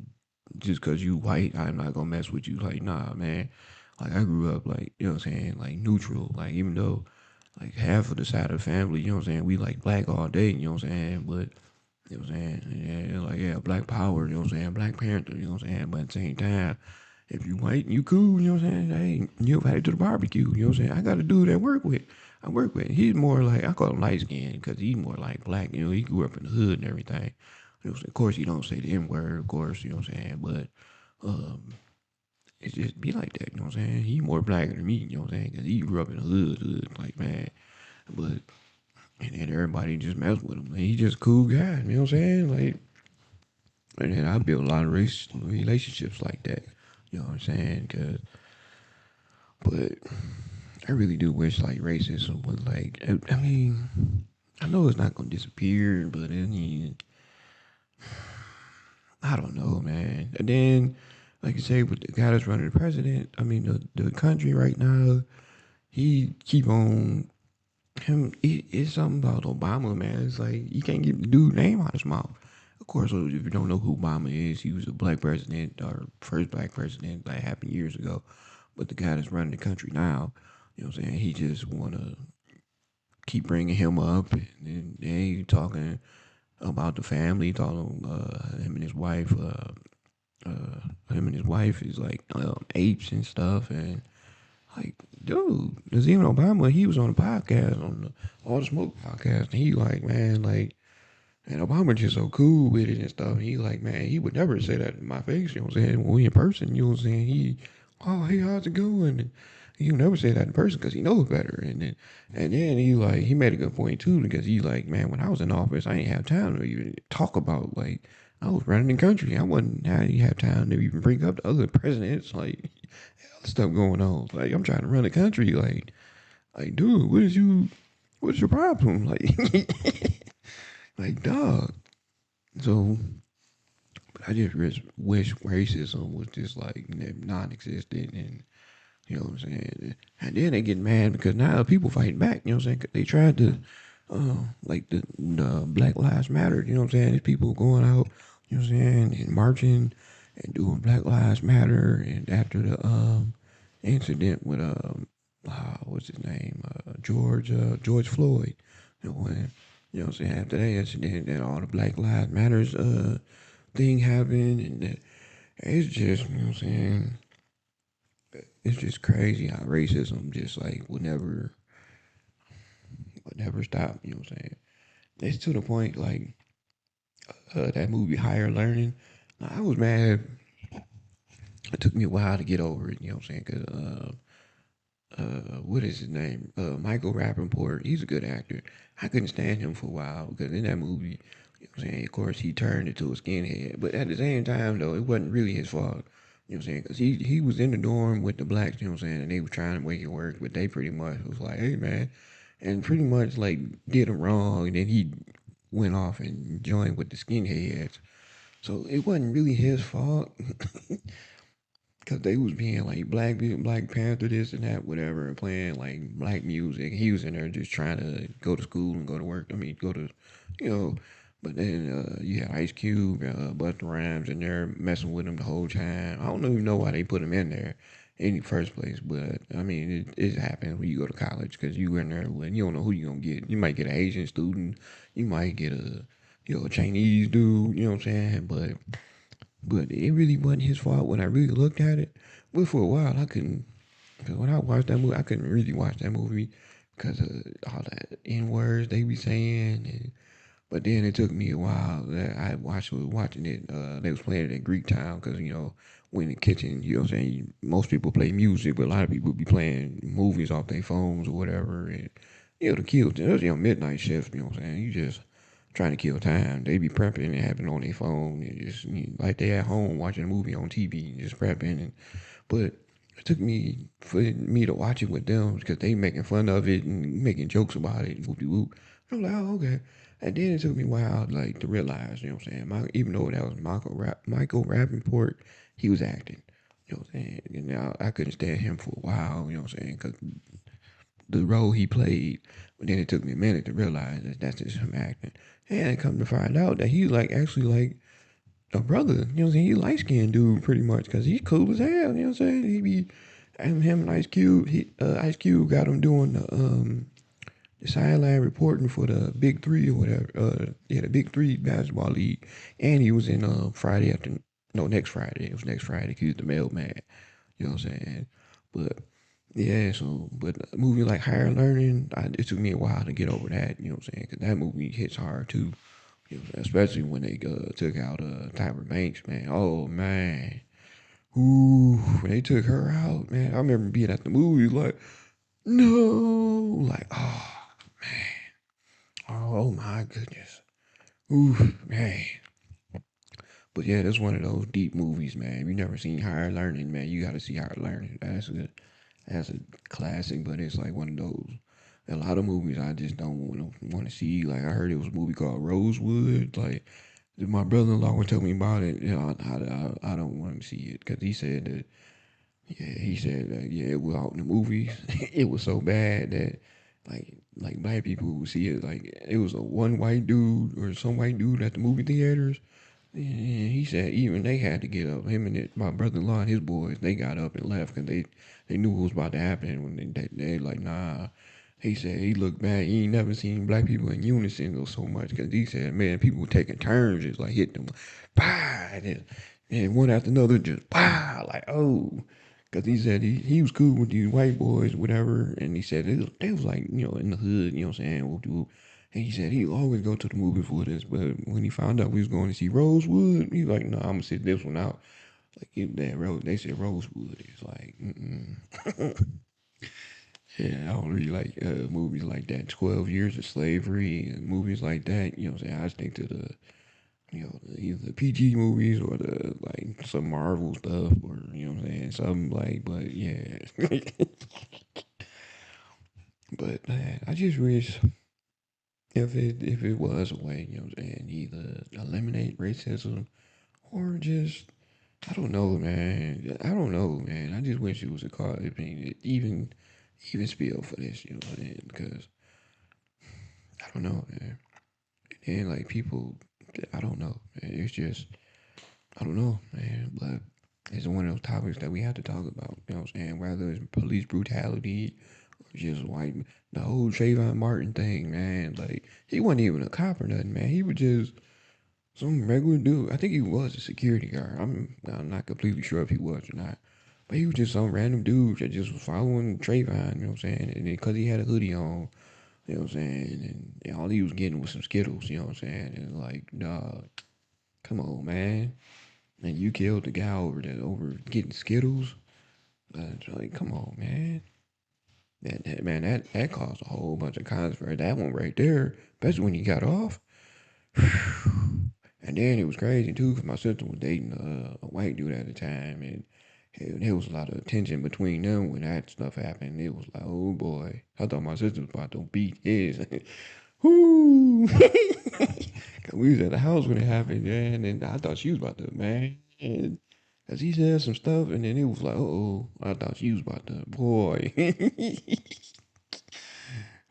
Speaker 1: just cause you white, I'm not gonna mess with you. Like, nah, man. Like, I grew up like, you know what I'm saying, like neutral. Like, even though like half of the side of the family, you know what I'm saying, we like black all day, you know what I'm saying, but you know what I'm saying, yeah, like yeah, black power, you know what I'm saying, Black Panther, you know what I'm saying, but at the same time, if you white and you cool, you know what I'm saying, hey, you invited to the barbecue, you know what I'm saying, I got a dude that I work with. He's more like, I call him light skinned because he's more like black, you know, he grew up in the hood and everything. Of course, he don't say the N word, of course, you know what I'm saying? But it just be like that, you know what I'm saying? He more blacker than me, you know what I'm saying? Because he grew up in the hood, like, man. But, and then everybody just mess with him. He just a cool guy, you know what I'm saying? Like, and then I built a lot of relationships like that, you know what I'm saying? But I really do wish, like, racism was, like, I mean, I know it's not going to disappear, but I don't know, man. And then, like you say, with the guy that's running the president, I mean, the country right now, he keep on it's something about Obama, man. It's like you can't get the dude's name out his mouth. Of course, if you don't know who Obama is, he was a black president or first black president that happened years ago. But the guy that's running the country now, you know what I'm saying? He just wanna keep bringing him up, and then they talking about the family, talking him and his wife. Him and his wife is like apes and stuff, and like, dude, there's even Obama. He was on a podcast on the All the Smoke podcast, and he like, man, like, and Obama just so cool with it and stuff. And he like, man, he would never say that in my face. You know what I'm saying? When we in person, you know what I'm saying? Oh, hey, how's it going? And he would never say that in person because he knows better. And then he like, he made a good point too because he like, man, when I was in office, I didn't have time to even talk about like. I was running the country. I didn't have time to even bring up the other presidents. Like, stuff going on. Like I'm trying to run the country. Like, dude, what's your problem? Like, like, dog. So, but I just wish racism was just like non-existent, and you know what I'm saying. And then they get mad because now people fighting back. You know what I'm saying? 'Cause they tried to, like the Black Lives Matter. You know what I'm saying? These people going out. You know what I'm saying? And marching and doing Black Lives Matter. And after the incident with what's his name, George Floyd. You know when you know what I'm saying, after that incident, and all the Black Lives Matters thing happened, and it's just, you know what I'm saying, it's just crazy how racism just like would never stop. You know what I'm saying? It's to the point like that movie Higher Learning. I was mad. It took me a while to get over it. You know what I'm saying? Cause what is his name? Michael Rappaport. He's a good actor. I couldn't stand him for a while because in that movie, you know what I'm saying, of course, he turned into a skinhead. But at the same time, though, it wasn't really his fault. You know what I'm saying? Because he was in the dorm with the blacks, you know what I'm saying, and they were trying to make it work, but they pretty much was like, hey, man, and pretty much like did him wrong, and then he went off and joined with the skinheads. So it wasn't really his fault. Cause they was being like Black Panther, this and that, whatever, and playing like black music. He was in there just trying to go to school and go to work. I mean, go to, you know. But then you had Ice Cube, Busta Rhymes in there messing with him the whole time. I don't even know why they put him in there in the first place. But I mean, it happens when you go to college because you in there when you don't know who you gonna get. You might get an Asian student, you might get a Chinese dude. You know what I'm saying? But it really wasn't his fault when I really looked at it. But for a while, I couldn't. Because when I watched that movie, I couldn't really watch that movie because of all the N words they be saying. But then it took me a while that I was watching it. They was playing it in Greek Town because, when in the kitchen, you know what I'm saying, most people play music, but a lot of people be playing movies off their phones or whatever. And, to kill, those, midnight shifts, you know what I'm saying, you just trying to kill time. They be prepping and having it on their phone and just like they at home watching a movie on TV and just prepping. But it took me for me to watch it with them because they making fun of it and making jokes about it. Whoop de whoop. I'm like, oh, okay. And then it took me a while like to realize, you know what I'm saying. Even though that was Michael Rappaport, he was acting. You know what I'm saying. And now I couldn't stand him for a while. You know what I'm saying, because the role he played. But then it took me a minute to realize that that's just him acting. And I come to find out that he's like actually like a brother. You know what I'm saying? He light skinned dude pretty much because he's cool as hell. You know what I'm saying? He be him and Ice Cube. Ice Cube got him doing the sideline reporting for the Big Three or whatever. Yeah, the Big Three basketball league, and he was in Friday after no next Friday. It was next Friday. He was the mailman. You know what I'm saying? But yeah, so but a movie like Higher Learning, it took me a while to get over that. You know what I'm saying? Because that movie hits hard too. Especially when they took out Tyra Banks, man. Oh man, ooh, when they took her out, man. I remember being at the movies like, no, like, oh my goodness, ooh, man. But yeah, that's one of those deep movies, man. If you never seen Higher Learning, man, you got to see Higher Learning. That's a classic, but it's like one of those. A lot of movies I just don't want to see. Like I heard it was a movie called Rosewood. Like my brother-in-law would tell me about it. You know, I don't want to see it because he said that. Yeah, he said that. Yeah, it was out in the movies. It was so bad that like black people would see it. Like it was a one white dude or some white dude at the movie theaters. And he said even they had to get up. Him and my brother-in-law and his boys, they got up and left because they knew what was about to happen. When they like nah. He said he looked back. He ain't never seen black people in unison go so much because he said, man, people were taking turns just like hit them, bah, and one after another just bah, like oh. Cause he said he was cool with these white boys, whatever, and he said they was like in the hood, you know what I'm saying, whoop, whoop. And he said he'd always go to the movies with us, but when he found out we was going to see Rosewood, he was like, no, I'm gonna sit this one out. Like they said Rosewood is like, yeah, I don't really like movies like that. 12 Years of Slavery and movies like that. You know what I'm saying? I stick to the either the PG movies or the like some Marvel stuff or you know what I'm saying something like. But yeah, but man, I just wish if it was a way, you know what I'm saying, either eliminate racism or just I don't know, man. I don't know, man. I just wish it was a cause. I mean, even spill for this, you know what I'm saying? Because I don't know, man. And like people, I don't know. Man. It's just I don't know, man. But it's one of those topics that we have to talk about. You know what I'm saying? Whether it's police brutality or just like the whole Trayvon Martin thing, man. Like he wasn't even a cop or nothing, man. He was just some regular dude. I think he was a security guard. I'm not completely sure if he was or not. But he was just some random dude that just was following Trayvon, you know what I'm saying? And because he had a hoodie on, you know what I'm saying? And all he was getting was some Skittles, you know what I'm saying? And like, dog, come on, man. And you killed the guy over getting Skittles. Like, come on, man. That caused a whole bunch of controversy. That one right there, especially when he got off. And then it was crazy too, because my sister was dating a white dude at the time, and there was a lot of tension between them when that stuff happened. It was like, oh boy, I thought my sister was about to beat his. Whoo! Cause we was at the house when it happened, man, and I thought she was about to, man. Cause he said some stuff, and then it was like, oh, I thought she was about to, boy.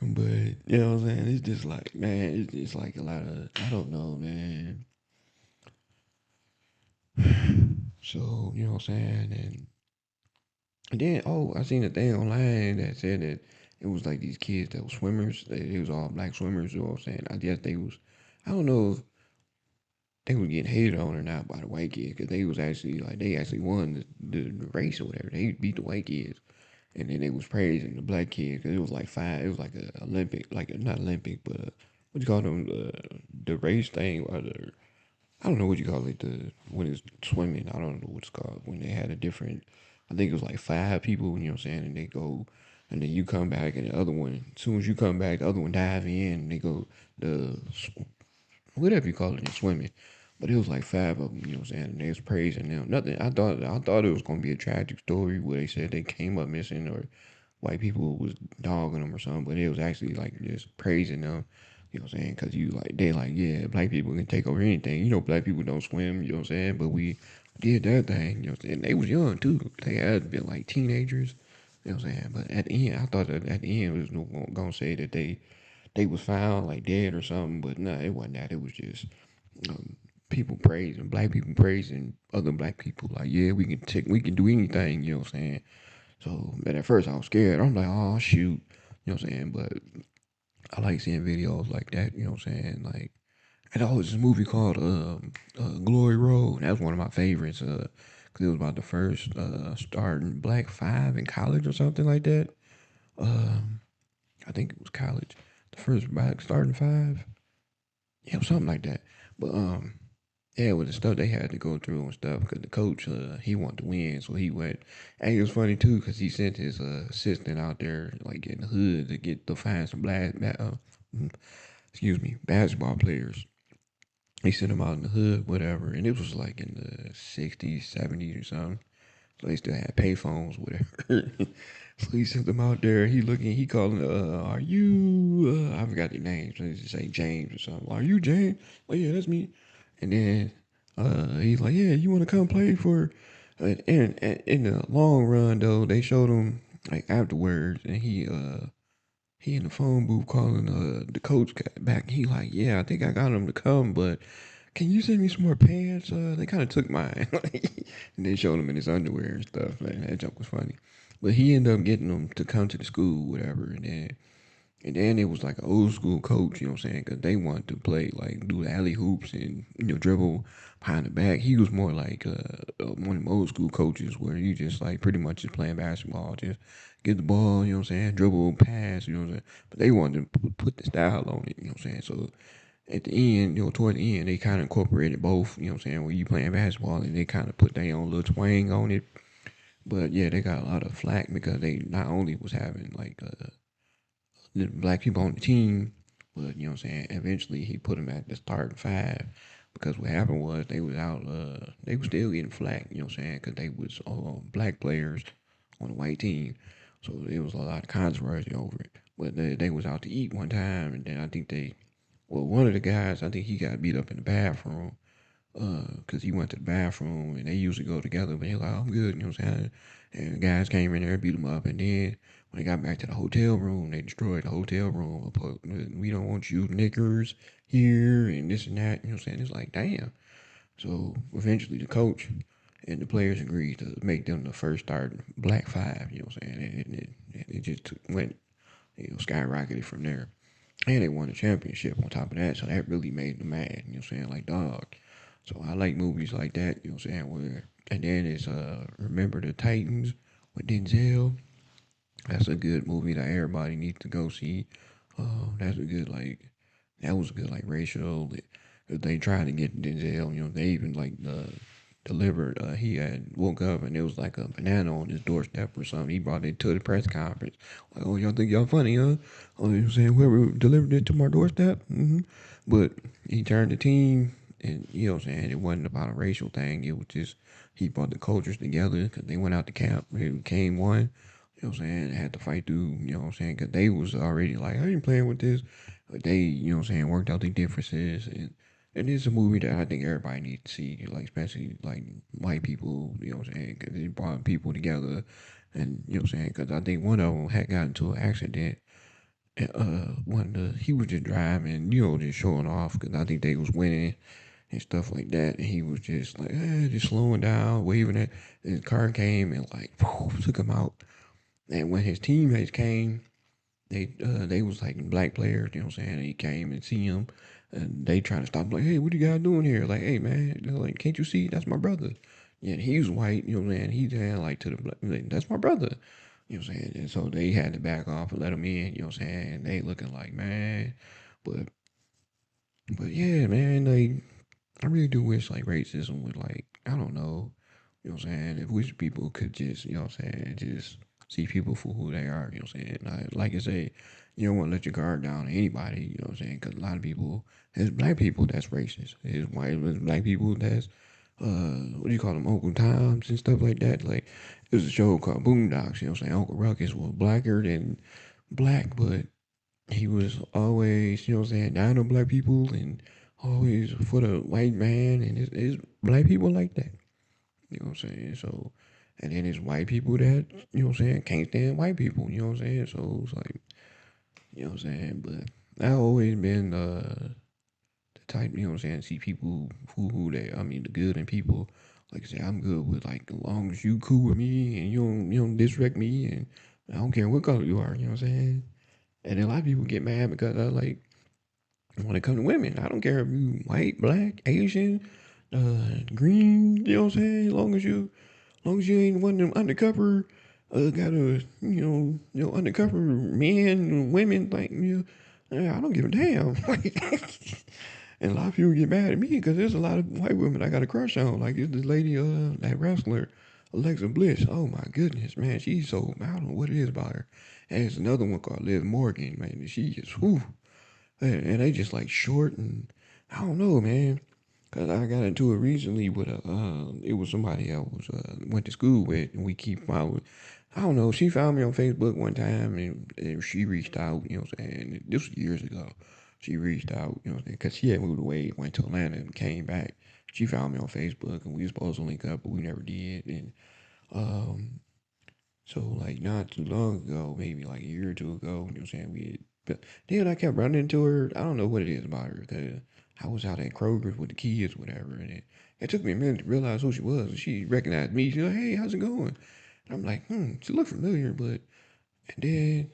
Speaker 1: But you know what I'm saying? It's just like, man, it's just like a lot of, I don't know, man. So you know what I'm saying, and then I seen a thing online that said that it was like these kids that were swimmers. They was all black swimmers. You know what I'm saying? I guess they was. I don't know if they were getting hated on or not by the white kids because they was actually like they actually won the race or whatever. They beat the white kids, and then they was praising the black kids because it was like five. It was like a Olympic, like not Olympic, but what you call them the race thing or the I don't know what you call it the when it's swimming. I don't know what it's called when they had a different. I think it was like five people. You know what I'm saying? And they go, and then you come back, and the other one. As soon as you come back, the other one dive in. And they go the whatever you call it in swimming. But it was like five of them, you know what I'm saying? And they was praising them. Nothing. I thought it was gonna be a tragic story where they said they came up missing or white people was dogging them or something. But it was actually like just praising them. You know what I'm saying? Because you like they like yeah, black people can take over anything. You know, black people don't swim. You know what I'm saying? But we did that thing. You know what I'm saying? They was young too. They had been like teenagers. You know what I'm saying? But at the end, I thought that at the end it was gonna say that they was found like dead or something, but no, it wasn't that. It was just um, people praising black people praising other black people. Like, yeah, we can do anything. You know what I'm saying? So, but at first I was scared. I'm like, oh shoot, you know what I'm saying? But I like seeing videos like that. You know what I'm saying? Like, and was this movie called Glory Road. That's one of my favorites. Cause it was about the first starting black five in college or something like that. Um, I think it was college. The first black starting five. Yeah, something like that. But yeah, with the stuff they had to go through and stuff, because the coach, he wanted to win, so he went. And it was funny too, because he sent his assistant out there, like in the hood, to get to find some mm, excuse me, basketball players. He sent them out in the hood, whatever, and it was like in the '60s, '70s or something. So they still had payphones, whatever. So he sent them out there. He looking, he calling, are you, I forgot their names. Let's just say James or something. Are you James? Oh yeah, that's me. And then he's like, yeah, you want to come play for, in the long run though, they showed him like afterwards, and he in the phone booth calling the coach back. He like, yeah, I think I got him to come, but can you send me some more pants? They kind of took mine, and they showed him in his underwear and stuff. Man, that joke was funny. But he ended up getting them to come to the school, whatever, and then it was like an old school coach, you know what I'm saying? Because they wanted to play, like, do the alley hoops and, dribble behind the back. He was more like one of them old school coaches where you just, like, pretty much just playing basketball. Just get the ball, you know what I'm saying? Dribble, pass, you know what I'm saying? But they wanted to put the style on it, you know what I'm saying? So at the end, toward the end, they kind of incorporated both, you know what I'm saying? Where you playing basketball and they kind of put their own little twang on it. But yeah, they got a lot of flack because they not only was having, like, the black people on the team. But you know what I'm saying? Eventually he put them at the starting five because what happened was they was out. They was still getting flack. You know what I'm saying? Because they was black players on the white team, so there was a lot of controversy over it. But they was out to eat one time, and then I think one of the guys, I think he got beat up in the bathroom, cause he went to the bathroom and they usually go together. But he like, oh, I'm good, you know what I'm saying? And the guys came in there, beat him up, and then when they got back to the hotel room, they destroyed the hotel room. We don't want you knickers here and this and that. You know what I'm saying? It's like, damn. So eventually, the coach and the players agreed to make them the first start black five. You know what I'm saying? And it just went, skyrocketed from there. And they won the championship on top of that, so that really made them mad, you know what I'm saying? Like, dog. So I like movies like that, you know what I'm saying? And then it's Remember the Titans with Denzel. That's a good movie that everybody needs to go see. That's a good, like, that was a good, like, racial. They tried to get Denzel, they even, like, delivered. He had woke up and there was like a banana on his doorstep or something. He brought it to the press conference. Like, oh, y'all think y'all funny, huh? Oh, you know saying whoever delivered it to my doorstep? But he turned the team, and you know what I'm saying? It wasn't about a racial thing. It was just he brought the cultures together because they went out to camp. They became one. You know what I'm saying? They had to fight through, you know what I'm saying? Because they was already like, I ain't playing with this. But they, you know what I'm saying, worked out the differences. And it's a movie that I think everybody needs to see, like, especially, like, white people, you know what I'm saying? Because it brought people together. And, you know what I'm saying? Because I think one of them had gotten into an accident. And, he was just driving, just showing off because I think they was winning and stuff like that. And he was just like, just slowing down, waving at. And his car came and, like, took him out. And when his teammates came, they was like black players, you know what I'm saying? And he came and see him, and they trying to stop, like, hey, what you guys doing here? Like, hey man, they're like, can't you see that's my brother? Yeah, and he was white, you know what I'm saying? He saying like to the black, like, that's my brother, you know what I'm saying? And so they had to back off and let him in, you know what I'm saying? And they looking like, man, but yeah, man, like, I really do wish like racism would, like, I don't know, you know what I'm saying? If wish people could just, you know what I'm saying, just see people for who they are, you know what I'm saying? Like I say, you don't want to let your guard down on anybody, you know what I'm saying? Because a lot of people, there's black people that's racist. There's black people that's, what do you call them, Uncle Toms and stuff like that. Like, there's a show called Boondocks, you know what I'm saying? Uncle Ruckus was blacker than black, but he was always, you know what I'm saying, down on black people and always for the white man. And it's black people like that, you know what I'm saying? So, and then it's white people that, you know what I'm saying, can't stand white people, you know what I'm saying? So it's like, you know what I'm saying? But I've always been the type, you know what I'm saying, see people who they, I mean, the good in people. Like I say, I'm good with, like, as long as you cool with me and you don't disrespect me, and I don't care what color you are, you know what I'm saying? And then a lot of people get mad because I like, when it comes to women, I don't care if you white, black, Asian, green. You know what I'm saying? As long as you ain't one of them undercover, got a undercover men, women, like, I don't give a damn. Like, And a lot of people get mad at me because there's a lot of white women I got a crush on. Like this lady, that wrestler, Alexa Bliss. Oh my goodness, man, she's so I don't know what it is about her. And there's another one called Liv Morgan, man. And she just whoo, and they just like short and I don't know, man. Cause I got into it recently with it was somebody I was went to school with, and we keep following. I don't know. She found me on Facebook one time, and she reached out. You know what I'm saying? This was years ago. She reached out, you know what I'm saying? Cause she had moved away, went to Atlanta, and came back. She found me on Facebook, and we were supposed to link up, but we never did. And um, so like not too long ago, maybe like a year or two ago, you know what I'm saying? But then I kept running into her. I don't know what it is about her. Cause I was out at Kroger's with the kids, whatever, and it took me a minute to realize who she was. And she recognized me. She was like, "Hey, how's it going?" And I'm like, she looked familiar, but and then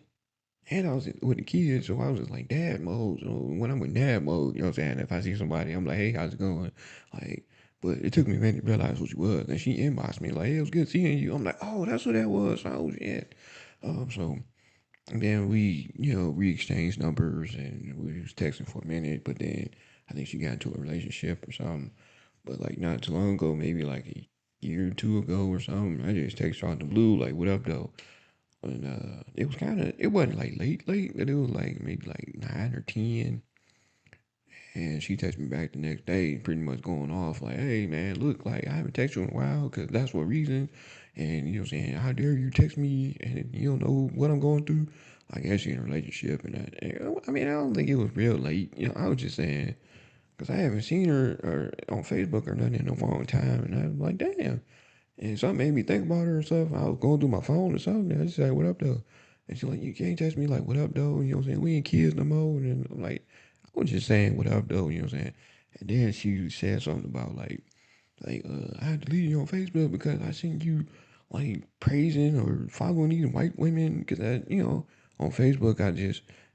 Speaker 1: and I was with the kids, so I was just like dad mode. So when I'm in dad mode, you know what I'm saying? If I see somebody, I'm like, "Hey, how's it going?" Like, but it took me a minute to realize who she was, and she inboxed me like, "Hey, it was good seeing you." I'm like, "Oh, that's what that was." Oh shit. So and then we, we exchanged numbers and we was texting for a minute, but then I think she got into a relationship or something. But like not too long ago, maybe like a year or two ago or something, I just texted her out the blue, like, "What up, though?" And it was it wasn't like late, but it was like maybe like 9 or 10. And she texted me back the next day, pretty much going off like, "Hey man, look, like I haven't texted you in a while because that's what reason." And you know what I'm saying, "How dare you text me and you don't know what I'm going through?" Like actually in a relationship, I mean I don't think it was real late. I was just saying because I haven't seen her or on Facebook or nothing in a long time, and I was like, damn. And something made me think about her and stuff. I was going through my phone or something. And I just said, "What up, though?" And she's like, "You can't text me like, what up, though?" You know what I'm saying? "We ain't kids no more." And I'm like, I was just saying, "What up, though?" You know what I'm saying? And then she said something about I deleted you on Facebook because I seen you like praising or following these white women. Because on Facebook,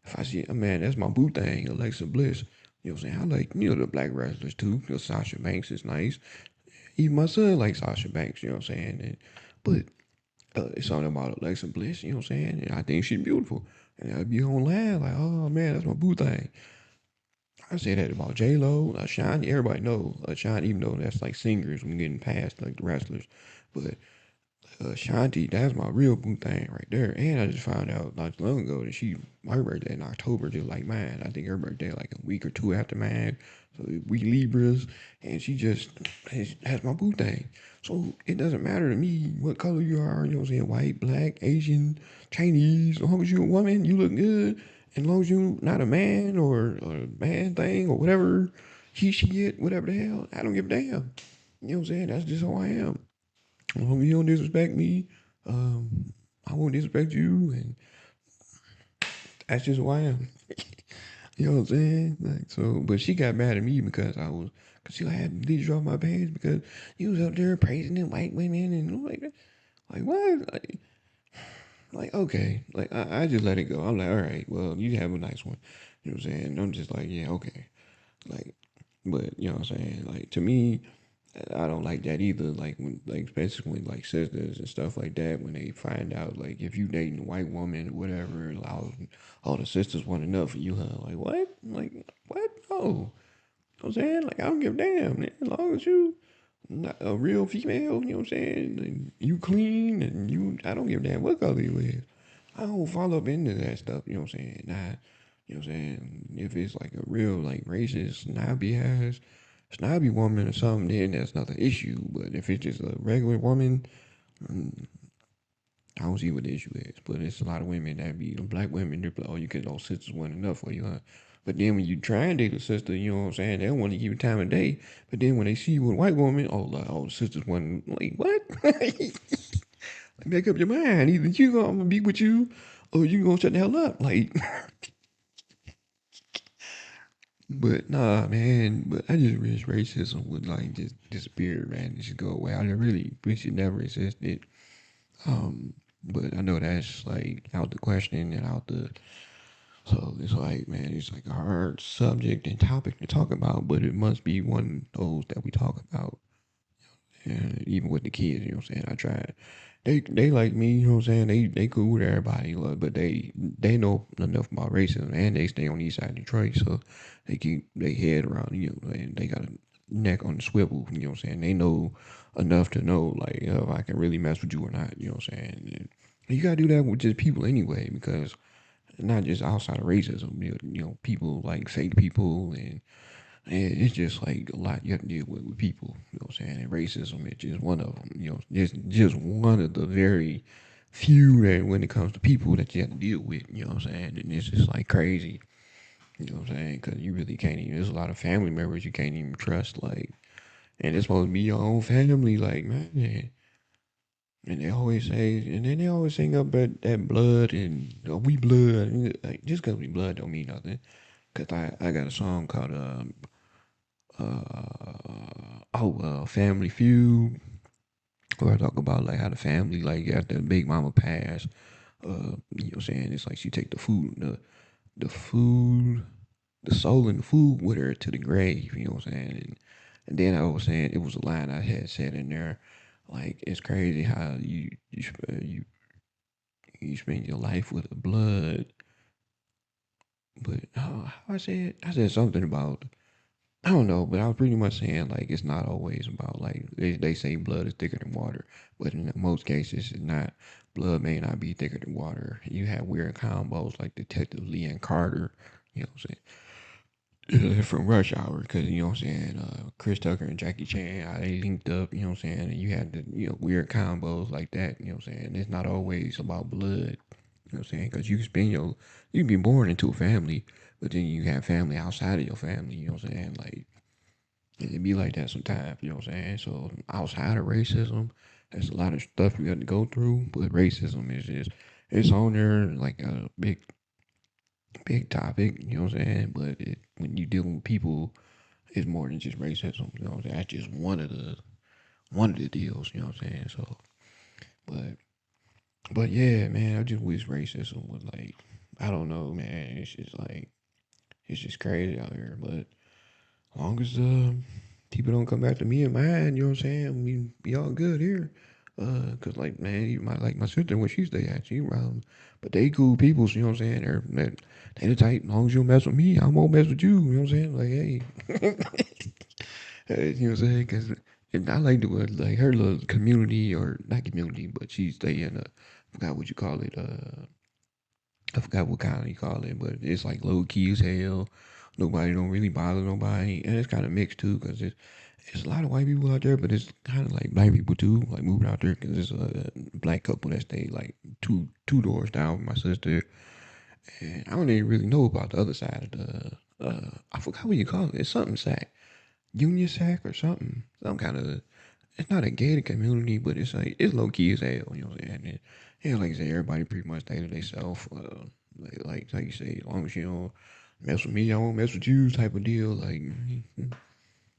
Speaker 1: if I see, man, that's my boo thing, Alexa Bliss. You know what I'm saying? I like, the black wrestlers too. Sasha Banks is nice. Even my son likes Sasha Banks, you know what I'm saying? But it's something about Alexa Bliss, you know what I'm saying? And I think she's beautiful. And I'd be on live like, "Oh man, that's my boo thing." I say that about J Lo, Shine. Everybody know Shine, even though that's like singers, when getting past like the wrestlers. But Shanti, that's my real boo thing right there. And I just found out not too long ago that her birthday in October, just like mine. I think her birthday like a week or two after mine. So we Libras, and she just has my boo thing. So it doesn't matter to me what color you are. You know what I'm saying? White, black, Asian, Chinese. As long as you're a woman, you look good. And as long as you not a man or a man thing or whatever he, she get, whatever the hell, I don't give a damn. You know what I'm saying? That's just how I am. As long as you don't disrespect me, I won't disrespect you, and that's just who I am. You know what I'm saying? Like so, but she got mad at me because she had to leave off my page because you was up there praising them white women and I'm like what? Like okay, like I just let it go. I'm like, all right, well, you have a nice one. You know what I'm saying? And I'm just like, yeah, okay. Like, but you know what I'm saying? Like to me, I don't like that either. Like when, like especially when like sisters and stuff like that, when they find out like if you dating a white woman or whatever, all the sisters want enough for you, huh? Like what? Like what? No. You know what I'm saying? Like I don't give a damn, man. As long as you not a real female, you know what I'm saying? And you clean and I don't give a damn what color you is. I don't follow up into that stuff, you know what I'm saying? Nah, you know what I'm saying? If it's like a real like racist snobby ass snobby woman or something, then that's not the issue. But if it's just a regular woman, I don't see what the issue is. But it's a lot of women that be black women, they're like, "Oh, you get all sisters weren't enough for you, huh?" But then when you try and date a sister, you know what I'm saying? They don't want to give you time of day. But then when they see you with a white woman, oh, like, oh, the sisters wasn't like what? Make up your mind. Either you gonna be with you, or you gonna shut the hell up. Like, but nah, man. But I just wish racism would like just disappear, man. It should go away. I really wish it never existed. Um, but I know that's like out the question and out the. So it's like, man, it's like a hard subject and topic to talk about, but it must be one of those that we talk about. And even with the kids, you know what I'm saying? I try they like me, you know what I'm saying? They cool with everybody, but they know enough about racism, and they stay on the east side of Detroit, so they keep their head around, and they got a neck on the swivel, you know what I'm saying? They know enough to know like if I can really mess with you or not, you know what I'm saying? And you gotta do that with just people anyway, because not just outside of racism, people like fake people and it's just like a lot you have to deal with people, you know what I'm saying? And racism is just one of them, just one of the very few that when it comes to people that you have to deal with, you know what I'm saying? And it's just like crazy, you know what I'm saying? Because you really can't even, there's a lot of family members you can't even trust, like, and it's supposed to be your own family, like, man. And they always say, and then they always sing up that blood and we blood. Like, just because we blood don't mean nothing. Cause I got a song called Family Feud, where I talk about like how the family like after Big Mama passed, you know what I'm saying? It's like she take the food, the soul and the food with her to the grave, you know what I'm saying? And then I was saying it was a line I had said in there, like it's crazy how you spend your life with the blood, but how I said something about I don't know, but I was pretty much saying like it's not always about like they say blood is thicker than water, but in most cases it's not. Blood may not be thicker than water. You have weird combos like Detective Lee and Carter, you know what I'm saying, from Rush Hour, because you know what I'm saying, Chris Tucker and Jackie Chan, how they linked up, you know what I'm saying, and you had the weird combos like that, you know what I'm saying. It's not always about blood, you know what I'm saying, because you can be born into a family, but then you have family outside of your family, you know what I'm saying, like it be like that sometimes, you know what I'm saying? So outside of racism, there's a lot of stuff you got to go through, but racism is just it's on there like a big topic, you know what I'm saying? But when you dealing with people, it's more than just racism, you know what I'm saying? That's just one of the deals, you know what I'm saying? So, but but yeah, man, I just wish racism was like I don't know, man. It's just crazy out here, but long as people don't come back to me and mine, you know what I'm saying? We be all good here. Cause like man, you might like my sister when she stay at you around, but they cool people, you know what I'm saying? They the type. As long as you don't mess with me, I won't mess with you. You know what I'm saying? Like hey, you know what I'm saying? Cause and I like the like her little community or not community, but she stay in a forgot what you call it. I forgot what kind you call it, but it's like low key as hell. Nobody don't really bother nobody, and it's kind of mixed too, cause it's a lot of white people out there, but it's kind of like black people too, like moving out there, cause it's a black couple that stay like two doors down with my sister, and I don't even really know about the other side of the I forgot what you call it. It's something sack, union sack or something, some kind of. It's not a gated community, but it's like it's low key as hell. You know what I'm saying? And, yeah, like I say, everybody pretty much stay to themselves. Like you say, as long as you don't mess with me, I won't mess with you, type of deal. Like,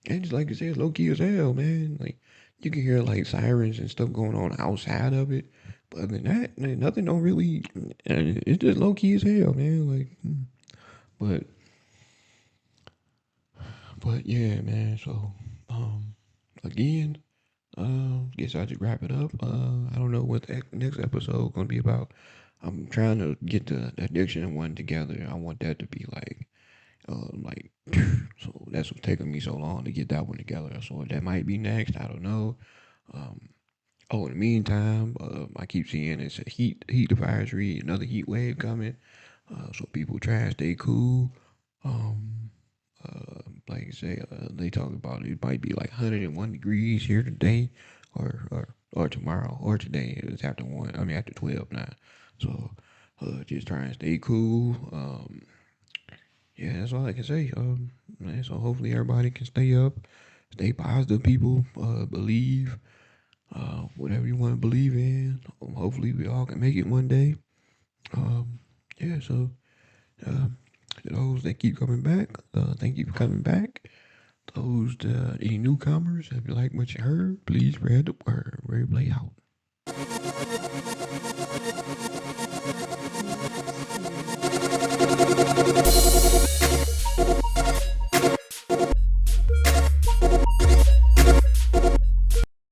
Speaker 1: and just like I say, it's low key as hell, man. Like you can hear like sirens and stuff going on outside of it, but other than that, nothing don't really. It's just low key as hell, man. Like, but yeah, man. So, again. Guess I just wrap it up. I don't know what the next episode gonna be about. I'm trying to get the addiction one together. I want that to be like, so that's what's taking me so long to get that one together. So that might be next. I don't know. Um, in the meantime, I keep seeing it's a heat advisory, another heat wave coming. So people try and stay cool. Um, like I say, they talk about it might be like 101 degrees here today, or tomorrow, or today. It's after 1. I mean after 12 now. So, just try and stay cool. Yeah, that's all I can say. Man, so hopefully everybody can stay up, stay positive. People, believe, whatever you want to believe in. Hopefully we all can make it one day. Um, yeah. So, uh, to those that keep coming back, thank you for coming back. Those any newcomers, if you like what you heard, please spread the word. Replay out.